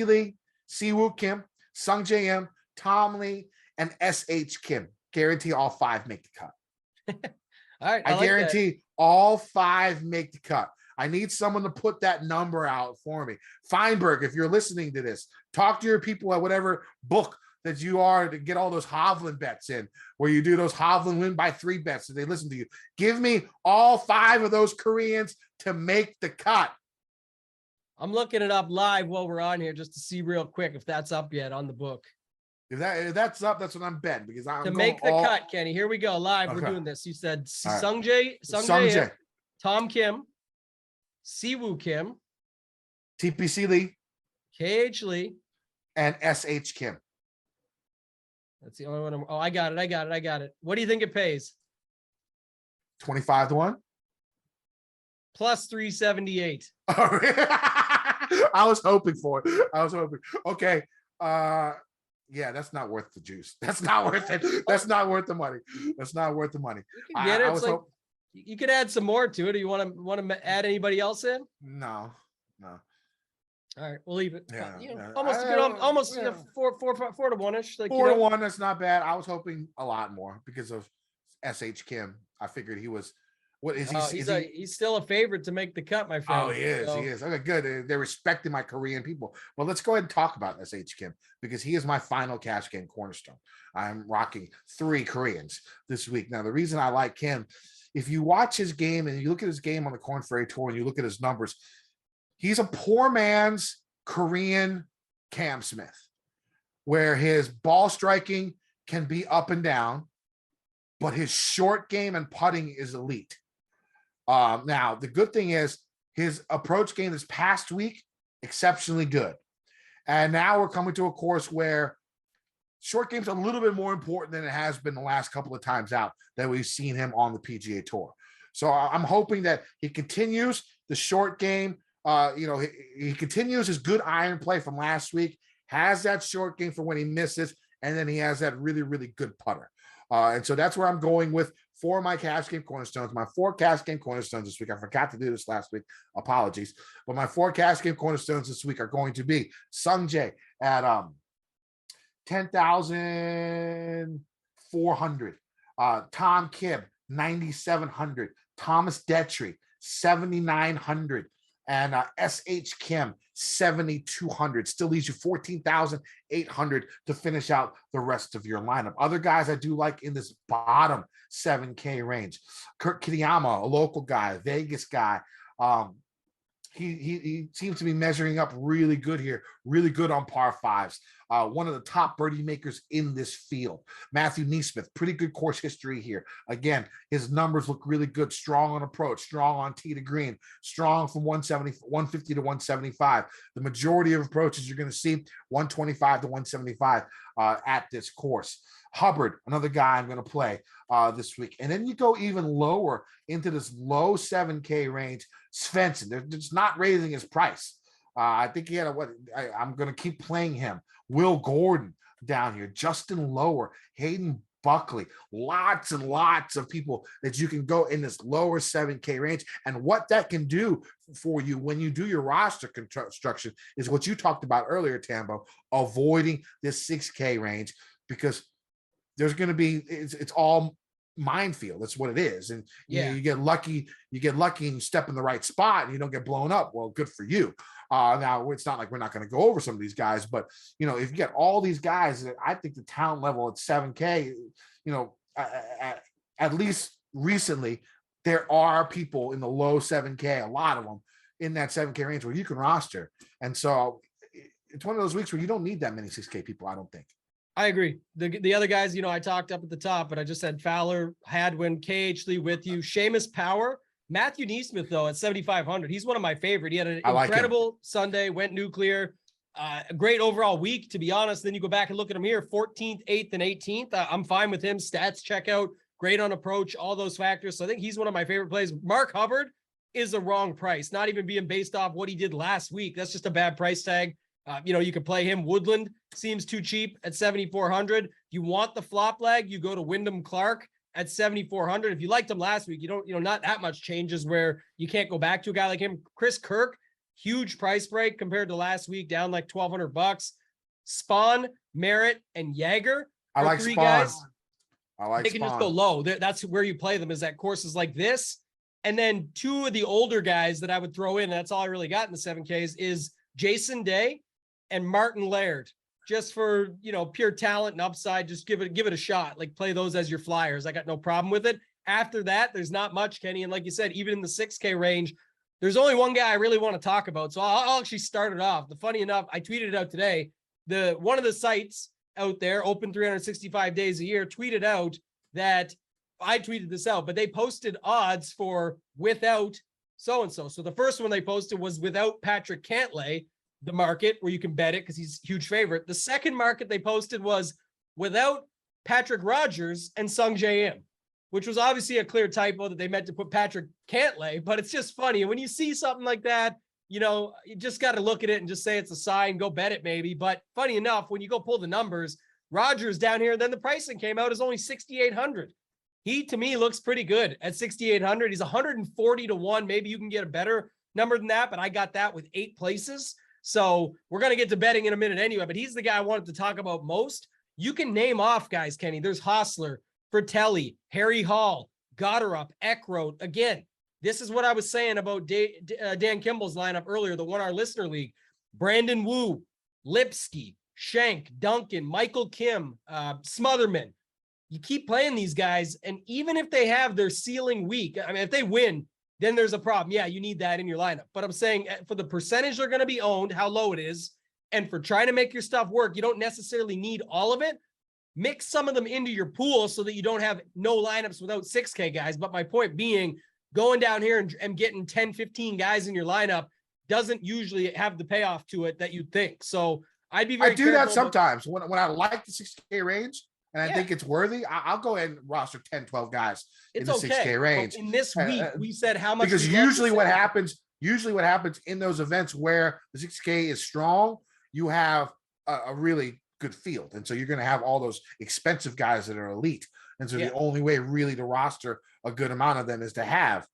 Lee, Siwoo Kim, Sung J M, Tom Lee, and SH Kim. Guarantee all 5 make the cut. All right, I guarantee all 5 make the cut. I need someone to put that number out for me. Feinberg, if you're listening to this, talk to your people at whatever book that you are to get all those Hovland bets in, where you do those Hovland win by 3 bets that they listen to you. Give me all 5 of those Koreans to make the cut. I'm looking it up live while we're on here just to see real quick if that's up yet on the book. If that's up, that's what I'm betting, because I'm to make the cut, Kenny. Here we go, live. Okay. We're doing this. You said right. Sung Jae, Tom Kim, Siwoo Kim, TPC Lee, KH Lee, and SH Kim. That's the only one. I got it. What do you think it pays? 25 to 1. Plus 378. I was hoping for it. Okay. Yeah, that's not worth the juice. That's not worth it. That's not worth the money. That's not worth the money. You can get it. You could add some more to it. Or you want to add anybody else in? No. All right, we'll leave it. Yeah, almost 4 to 1-ish. 4 to 1. That's not bad. I was hoping a lot more because of SH Kim. I figured he was. What is he? He's still a favorite to make the cut, my friend. Oh, he is. He is. Okay, good. They're respecting my Korean people. Well, let's go ahead and talk about SH Kim, because he is my final cash game cornerstone. I'm rocking 3 Koreans this week. Now, the reason I like Kim, if you watch his game and you look at his game on the Korn Ferry Tour and you look at his numbers, he's a poor man's Korean Cam Smith, where his ball striking can be up and down, but his short game and putting is elite. Now, the good thing is his approach game this past week, exceptionally good. And now we're coming to a course where short game's a little bit more important than it has been the last couple of times out that we've seen him on the PGA Tour. So I'm hoping that he continues the short game. He continues his good iron play from last week, has that short game for when he misses, and then he has that really, really good putter. And so that's where I'm going with for my cash game cornerstones. My 4 cash game cornerstones this week. I forgot to do this last week. Apologies. But my 4 cash game cornerstones this week are going to be Sung Jae at 10,400. Tom Kim, 9,700. Thomas Detry, 7,900. And SH Kim, 7,200. Still leaves you 14,800 to finish out the rest of your lineup. Other guys I do like in this bottom 7K range. Kurt Kitayama, a local guy, Vegas guy. he seems to be measuring up really good here, really good on par fives. One of the top birdie makers in this field. Matthew Neesmith, pretty good course history here. Again, his numbers look really good, strong on approach, strong on tee to green, strong from 150 to 175. The majority of approaches you're going to see 125 to 175 at this course. Hubbard, another guy I'm going to play this week. And then you go even lower into this low 7K range. Svensson, they're just not raising his price. I think he had I'm going to keep playing him. Will Gordon down here, Justin Lower, Hayden Buckley, lots and lots of people that you can go in this lower 7K range. And what that can do for you when you do your roster construction is what you talked about earlier, Tambo, avoiding this 6K range, because there's going to be, it's all minefield. That's what it is. And you get lucky and you step in the right spot and you don't get blown up. Well, good for you. Now it's not like we're not going to go over some of these guys, but if you get all these guys, I think the talent level at 7K, at least recently, there are people in the low 7K, a lot of them in that 7K range where you can roster. And so it's one of those weeks where you don't need that many 6K people, I don't think. I agree. The other guys, I talked up at the top, but I just said Fowler, Hadwin, KH Lee with you, Seamus Power, Matthew Neesmith, though, at 7,500. He's one of my favorite. He had an incredible Sunday, went nuclear, a great overall week, to be honest. Then you go back and look at him here, 14th, 8th, and 18th. I'm fine with him. Stats check out, great on approach, all those factors. So I think he's one of my favorite plays. Mark Hubbard is the wrong price, not even being based off what he did last week. That's just a bad price tag. You could play him. Woodland seems too cheap at 7,400. If you want the flop leg, you go to Wyndham Clark at 7,400. If you liked him last week, you don't, not that much changes where you can't go back to a guy like him. Chris Kirk, huge price break compared to last week, down like $1,200. Spawn, Merritt, and Jaeger. I like three Spawn. Guys. I like They can just go low. That's where you play them, is at courses like this. And then two of the older guys that I would throw in, that's all I really got in the 7Ks, is Jason Day and Martin Laird, just for, pure talent and upside. Just give it a shot. Like, play those as your flyers. I got no problem with it. After that, there's not much, Kenny. And like you said, even in the 6K range, there's only one guy I really want to talk about. So I'll actually start it off. Funny enough, I tweeted it out today. One of the sites out there, open 365 days a year, tweeted out that I tweeted this out, but they posted odds for without so-and-so. So the first one they posted was without Patrick Cantlay, the market where you can bet it because he's a huge favorite. The second market they posted was without Patrick Rogers and Sung Jae Im, which was obviously a clear typo that they meant to put Patrick Cantlay, but it's just funny. And when you see something like that, you just got to look at it and just say it's a sign, go bet it maybe. But funny enough, when you go pull the numbers, Rogers down here, then the pricing came out is only 6,800. He, to me, looks pretty good at 6,800. He's 140 to 1. Maybe you can get a better number than that, but I got that with 8 places. So we're going to get to betting in a minute anyway, but he's the guy I wanted to talk about most. You can name off guys, Kenny. There's Hostler, Fratelli, Harry Hall, Gotterup, Eckroat. Again, this is what I was saying about Dan Kimball's lineup earlier, the 1 Hour Listener League. Brandon Wu, Lipsky, Schenk, Duncan, Michael Kim, Smotherman. You keep playing these guys, and even if they have their ceiling week, I mean, if they win, then there's a problem. Yeah, you need that in your lineup. But I'm saying for the percentage they're going to be owned, how low it is, and for trying to make your stuff work, you don't necessarily need all of it. Mix some of them into your pool so that you don't have no lineups without 6K guys. But my point being, going down here and getting 10, 15 guys in your lineup doesn't usually have the payoff to it that you'd think. So I'd be very careful. I do that sometimes when I like the 6K range and I think it's worthy, I'll go ahead and roster 10, 12 guys in the 6K range. But in this week, we said how much. Because usually what happens in those events where the 6K is strong, you have a really good field. And so you're going to have all those expensive guys that are elite. And so the only way really to roster a good amount of them is to have,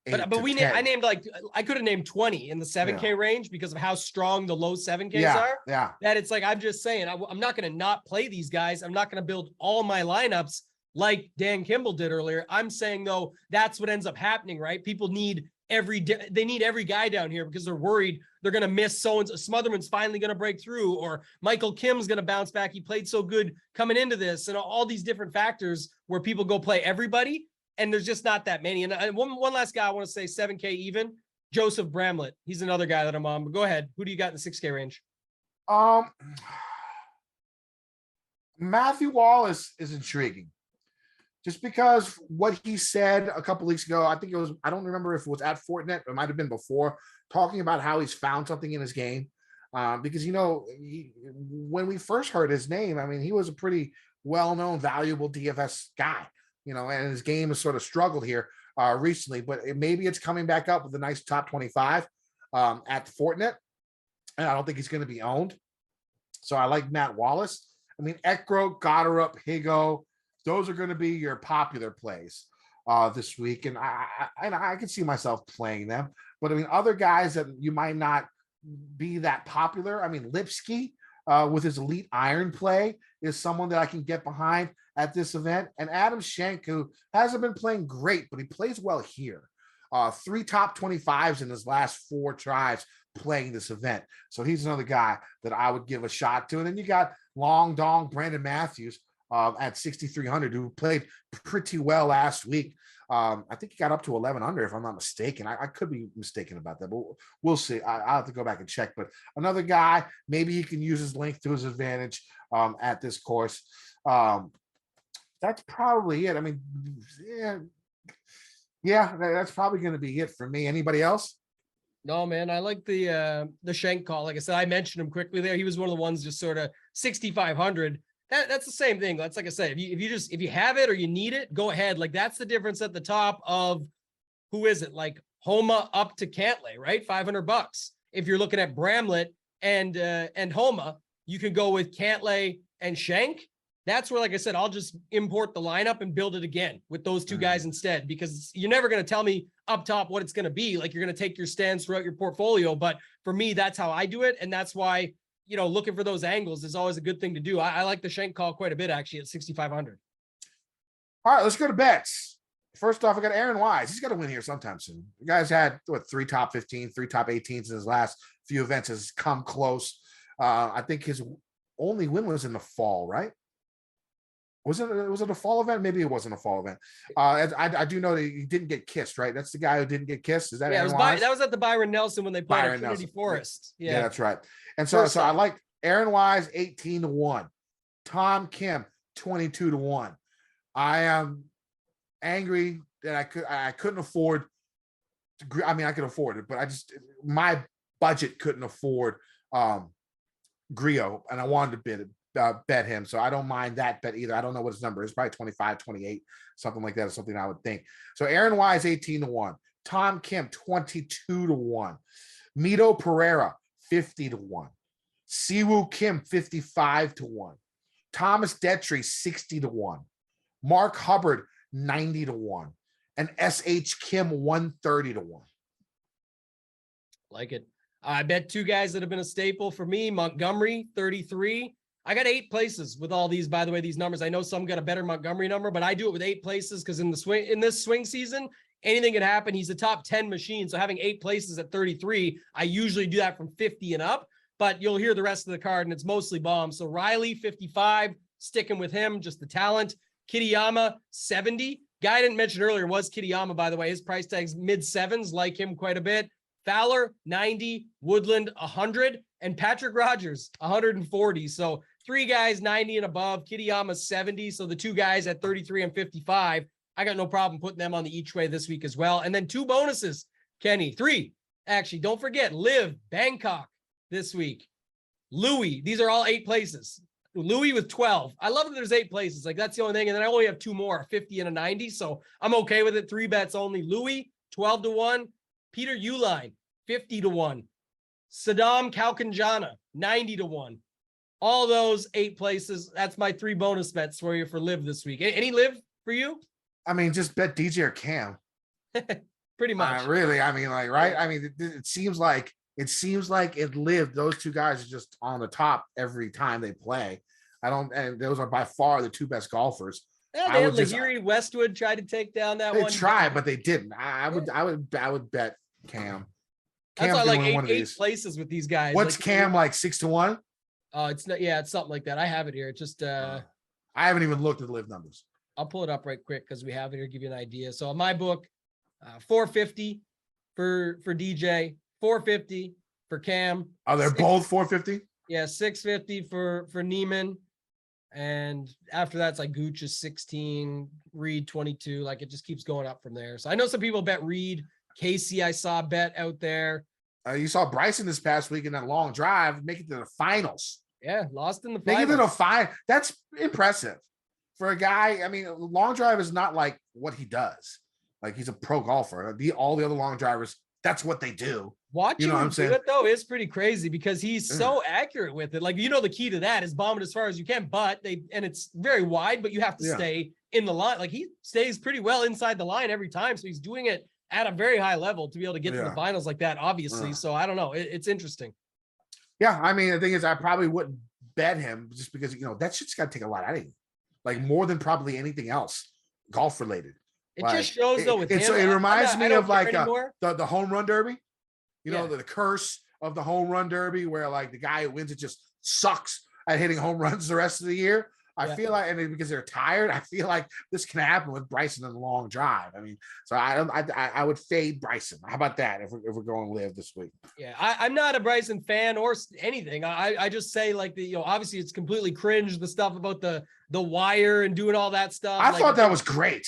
but I named I could have named 20 in the 7K range because of how strong the low 7Ks are. Yeah. That it's like, I'm just saying, I'm not going to not play these guys. I'm not going to build all my lineups like Dan Kimball did earlier. I'm saying, though, that's what ends up happening, right? People need every guy down here because they're worried they're going to miss so-and-so. Smotherman's finally going to break through, or Michael Kim's going to bounce back. He played so good coming into this, and all these different factors where people go play everybody. And there's just not that many. And one last guy I want to say 7K even, Joseph Bramlett. He's another guy that I'm on, but go ahead. Who do you got in the 6K range? Matthew Wallace is intriguing. Just because what he said a couple weeks ago, I think it was, I don't remember if it was at Fortinet, it might have been before, talking about how he's found something in his game. Because, when we first heard his name, I mean, he was a pretty well-known, valuable DFS guy, and his game has sort of struggled here recently, but maybe it's coming back up with a nice top 25 at Fortinet. And I don't think he's going to be owned. So I like Matt Wallace. I mean, Ekro, Goddard, Higo, those are going to be your popular plays this week. And I can see myself playing them. But I mean, other guys that you might not be that popular. I mean, Lipsky with his elite iron play is someone that I can get behind at this event. And Adam Schenk, who hasn't been playing great, but he plays well here. 3 top 25s in his last 4 tries playing this event. So he's another guy that I would give a shot to. And then you got Long Dong Brandon Matthews at 6,300, who played pretty well last week. I think he got up to 11 under, if I'm not mistaken. I could be mistaken about that, but we'll see. I'll have to go back and check. But another guy, maybe he can use his length to his advantage at this course. That's probably it. I mean, yeah, that's probably going to be it for me. Anybody else? No, man, I like the Schenk call. Like I said, I mentioned him quickly there. He was one of the ones just sort of 6,500. That's the same thing. That's like I said, if you have it or you need it, go ahead. Like that's the difference at the top of who is it? Like Homa up to Cantlay, right? $500. If you're looking at Bramlett and Homa, you can go with Cantlay and Schenk. That's where, like I said, I'll just import the lineup and build it again with those two guys instead, because you're never going to tell me up top what it's going to be. Like you're going to take your stands throughout your portfolio. But for me, that's how I do it. And that's why, looking for those angles is always a good thing to do. I like the Schenk call quite a bit, actually, at 6,500. All right, let's go to bets. First off, I got Aaron Wise. He's got to win here sometime soon. The guy's had 3 top 15, 3 top 18s in his last few events, has come close. I think his only win was in the fall, right? Was it a fall event? Maybe it wasn't a fall event. I do know that he didn't get kissed, right? That's the guy who didn't get kissed. Is that Aaron Wise? That was at the Byron Nelson when they played at Trinity Forest. Yeah, that's right. And so I like Aaron Wise 18-1, Tom Kim 22-1. I am angry that I couldn't afford. I mean, I could afford it, but my budget couldn't afford Griot, and I wanted to bet him. So I don't mind that bet either. I don't know what his number is. Probably 25, 28, something like that is something I would think. So Aaron Wise, 18-1. Tom Kim, 22-1. Mito Pereira, 50-1. Siwoo Kim, 55-1. Thomas Detry, 60-1. Mark Hubbard, 90-1. And SH Kim, 130-1. Like it. I bet 2 guys that have been a staple for me. Montgomery, 33. I got 8 places with all these, by the way, these numbers. I know some got a better Montgomery number, but I do it with 8 places because in this swing season, anything can happen. He's a top 10 machine. So having 8 places at 33, I usually do that from 50 and up, but you'll hear the rest of the card and it's mostly bombs. So Riley, 55, sticking with him, just the talent. Kitayama, 70. Guy I didn't mention earlier was Kitayama, by the way. His price tag's mid-7s, like him quite a bit. Fowler, 90. Woodland, 100. And Patrick Rogers, 140. So 3 guys, 90 and above. Kitayama, 70. So the 2 guys at 33 and 55, I got no problem putting them on the each way this week as well. And then 2 bonuses, Kenny. 3, actually. Don't forget, Liv, Bangkok this week. Louis, these are all 8 places. Louis with 12. I love that there's 8 places. Like that's the only thing. And then I only have 2 more, a 50 and a 90. So I'm okay with it. 3 bets only. Louis, 12-1. Peter Uline, 50-1. Saddam Kalkanjana, 90-1. All those 8 places. That's my 3 bonus bets for you for Liv this week. Any Liv for you? I mean, just bet DJ or Cam. Pretty much. Really. I mean, like, right. I mean, it seems like it lived. Those 2 guys are just on the top every time they play. And those are by far the 2 best golfers. Yeah, they had Lahiri, Westwood tried to take down that one. They tried, but they didn't. I would bet Cam. That's why I like 8 places with these guys. What's like, Cam like 6-1? It's not. Yeah, it's something like that. I have it here. It's just. I haven't even looked at the Liv numbers. I'll pull it up right quick because we have it here. Give you an idea. So on my book, 450 for DJ, 450 for Cam. Oh, they're both 450? Yeah, 650 for Neiman. And after that, it's like Gooch is 16, Reed 22. Like it just keeps going up from there. So I know some people bet Reed. Casey, I saw bet out there. You saw Bryson this past week in that long drive make it to the finals. Yeah, lost in the finals. Make it to the final. That's impressive for a guy. I mean, long drive is not like what he does. Like he's a pro golfer. All the other long drivers, that's what they do. Watching him do it though is pretty crazy because he's so accurate with it. Like, the key to that is bomb it as far as you can, but it's very wide, but you have to stay in the line. Like he stays pretty well inside the line every time. So he's doing it at a very high level to be able to get to the finals like that, obviously. So I don't know. It's interesting. Yeah. I mean, the thing is, I probably wouldn't bet him just because, that shit's got to take a lot out of you. Like more than probably anything else golf related. It just shows though with him. It reminds me of like the home run derby. The curse of the home run derby where like the guy who wins it just sucks at hitting home runs the rest of the year. I feel like, and because they're tired, I feel like this can happen with Bryson in the long drive. I mean, so I would fade Bryson. How about that if we're going live this week? Yeah, I'm not a Bryson fan or anything. I just say like obviously it's completely cringe, the stuff about the wire and doing all that stuff. I thought that was great.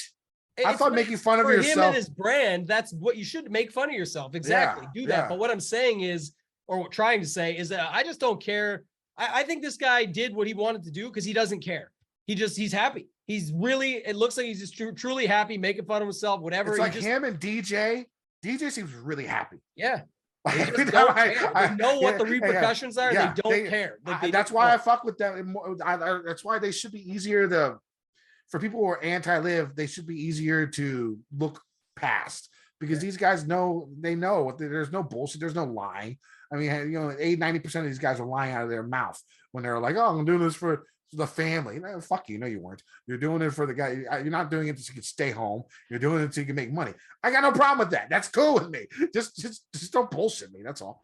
I thought making fun of yourself. For him and his brand, that's what you should make fun of yourself. Exactly. Do that. But what I'm saying is, or trying to say is that I just don't care. I think this guy did what he wanted to do because he doesn't care. He's happy. It looks like he's just truly happy, making fun of himself, whatever. It's like him and DJ. DJ seems really happy. Yeah. They know what the repercussions are. They don't care. That's why I fuck with them. That's why they should be easier for people who are anti-live, they should be easier to look past because these guys know there's no bullshit. There's no lying. I mean, 90% of these guys are lying out of their mouth when they're like, oh, I'm doing this for the family. No, fuck you. No, you weren't. You're doing it for the guy. You're not doing it so you can stay home. You're doing it so you can make money. I got no problem with that. That's cool with me. Just don't bullshit me. That's all.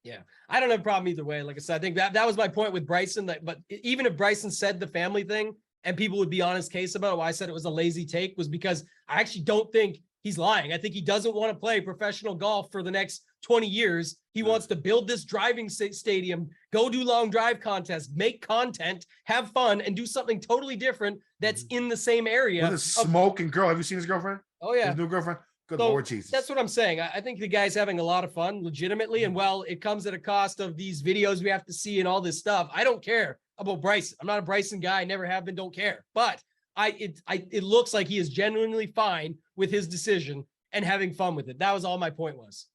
Yeah. I don't have a problem either way. Like I said, I think that was my point with Bryson. But even if Bryson said the family thing, and people would be on his case about it, why I said it was a lazy take was because I actually don't think he's lying. I think he doesn't want to play professional golf for the next 20 years. He wants to build this driving stadium, go do long drive contests, make content, have fun, and do something totally different that's in the same area. With a smoking girl. Have you seen his girlfriend? Oh, yeah. His new girlfriend? Good Lord Jesus. That's what I'm saying. I think the guy's having a lot of fun legitimately. And while it comes at a cost of these videos we have to see and all this stuff, I don't care about Bryson. I'm not a Bryson guy. I never have been, don't care. But it looks like he is genuinely fine with his decision and having fun with it. That was all my point was.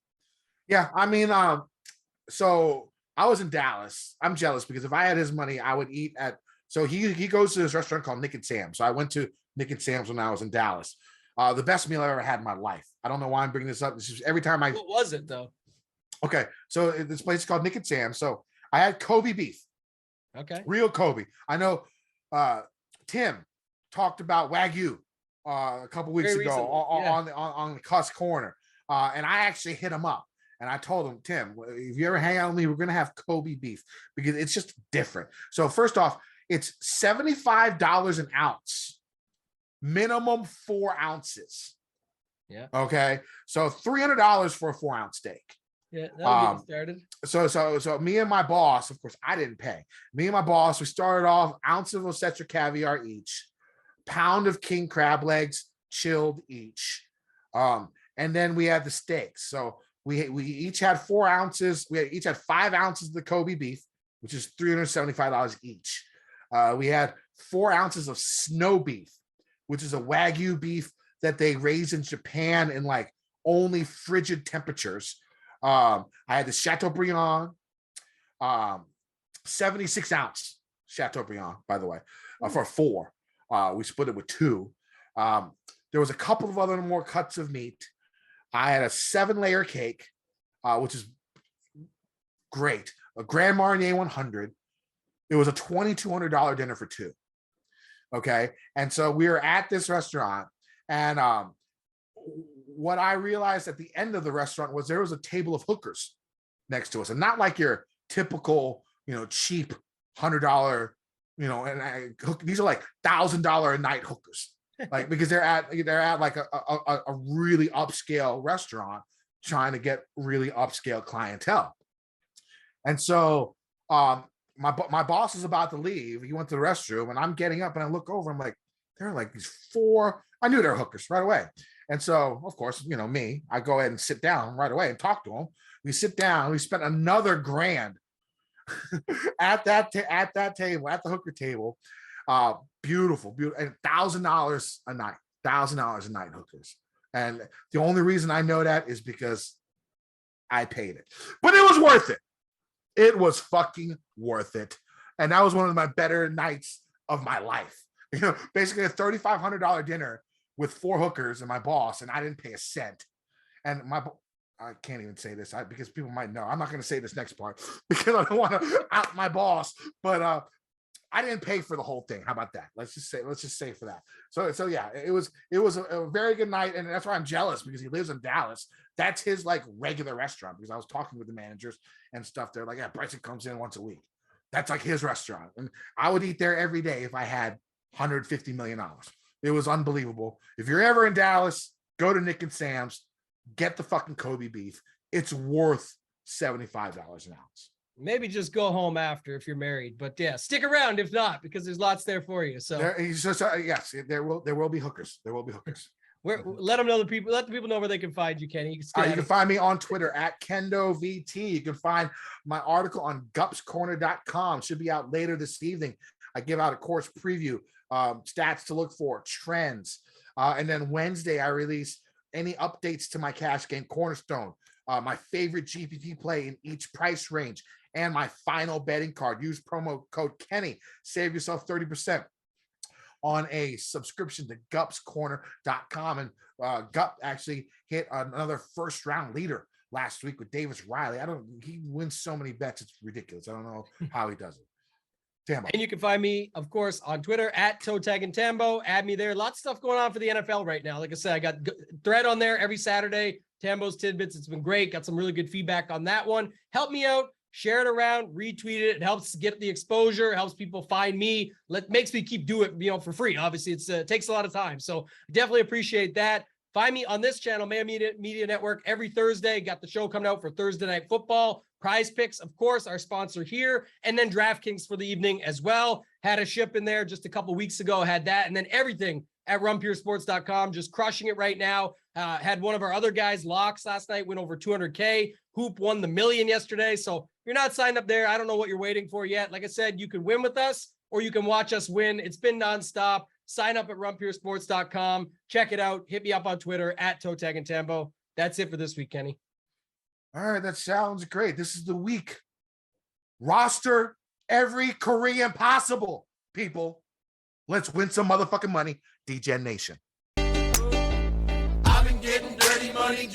Yeah. I mean, so I was in Dallas. I'm jealous because if I had his money, I would eat so he goes to this restaurant called Nick and Sam's. So I went to Nick and Sam's when I was in Dallas. The best meal I ever had in my life. I don't know why I'm bringing this up. This is every time What was it though? Okay. So this place is called Nick and Sam's. So I had Kobe beef. Okay. Real Kobe. I know Tim talked about Wagyu a couple weeks ago on the Cuss Corner. And I actually hit him up and I told him, Tim, if you ever hang out with me, we're going to have Kobe beef because it's just different. So first off, it's $75 an ounce, minimum 4 ounces. Yeah. Okay. So $300 for a 4-ounce steak. Yeah, that'll get started. So me and my boss, of course, I didn't pay. Me and my boss, we started off ounce of Osetra caviar each, pound of king crab legs chilled each, and then we had the steaks. So we each had 4 ounces. We each had 5 ounces of the Kobe beef, which is $375 each. We had 4 ounces of snow beef, which is a Wagyu beef that they raise in Japan in like only frigid temperatures. I had the Chateaubriand, 76 ounce Chateaubriand, by the way, for 4. We split it with 2. There was a couple of other more cuts of meat. I had a 7-layer cake, which is great. A Grand Marnier 100. It was a $2,200 dinner for 2. Okay. And so we were at this restaurant and, what I realized at the end of the restaurant was there was a table of hookers next to us, and not like your typical, cheap $100, and these are like $1,000 a night hookers, like because they're at like a really upscale restaurant, trying to get really upscale clientele. And so my boss is about to leave. He went to the restroom, and I'm getting up and I look over. I'm like, there are like these 4. I knew they were hookers right away. And so, of course, me, I go ahead and sit down right away and talk to them. We sit down. We spent another $1,000 at that table, at the hooker table. Beautiful, and $1,000 a night. $1,000 a night hookers. And the only reason I know that is because I paid it. But it was worth it. It was fucking worth it. And that was one of my better nights of my life. Basically a $3,500 dinner with 4 hookers and my boss, and I didn't pay a cent. And I can't even say this because people might know. I'm not going to say this next part because I don't want to out my boss. But I didn't pay for the whole thing. How about that? Let's just say for that. So yeah, it was a very good night, and that's why I'm jealous because he lives in Dallas. That's his like regular restaurant, because I was talking with the managers and stuff. They're like, yeah, Bryson comes in once a week. That's like his restaurant, and I would eat there every day if I had $150 million. It was unbelievable. If you're ever in Dallas, go to Nick and Sam's, get the fucking Kobe beef. It's worth $75 an ounce. Maybe just go home after if you're married, but yeah, stick around if not, because there's lots there for you. So yes, there will be hookers. There will be hookers. Let the people know where they can find you, Kenny. You can find me on Twitter at KendoVT. You can find my article on gupscorner.com. Should be out later this evening. I give out a course preview, stats to look for, trends. And then Wednesday, I release any updates to my cash game Cornerstone, my favorite GPP play in each price range, and my final betting card. Use promo code Kenny. Save yourself 30% on a subscription to gupscorner.com. And Gup actually hit another first round leader last week with Davis Riley. He wins so many bets, it's ridiculous. I don't know how he does it. Tambo. And you can find me, of course, on Twitter at ToeTaggingTambo. Add me there. Lots of stuff going on for the NFL right now. Like I said, I got thread on there every Saturday. Tambo's Tidbits. It's been great. Got some really good feedback on that one. Help me out. Share it around, retweet it. It helps get the exposure, helps people find me. Makes me keep doing it, for free. Obviously, it takes a lot of time. So definitely appreciate that. Find me on this channel, Mayo Media Network, every Thursday. Got the show coming out for Thursday Night Football. Prize Picks, of course, our sponsor here. And then DraftKings for the evening as well. Had a ship in there just a couple weeks ago. Had that. And then everything at runpuresports.com. Just crushing it right now. Had one of our other guys, Locks, last night, win over 200K. Hoop won the $1 million yesterday. So if you're not signed up there, I don't know what you're waiting for yet. Like I said, you can win with us or you can watch us win. It's been nonstop. Sign up at runpuresports.com. Check it out. Hit me up on Twitter at ToeTaggingTambo. That's it for this week, Kenny. All right, that sounds great. This is the week. Roster every Korean possible, people. Let's win some motherfucking money. Degen Nation. I've been getting dirty money,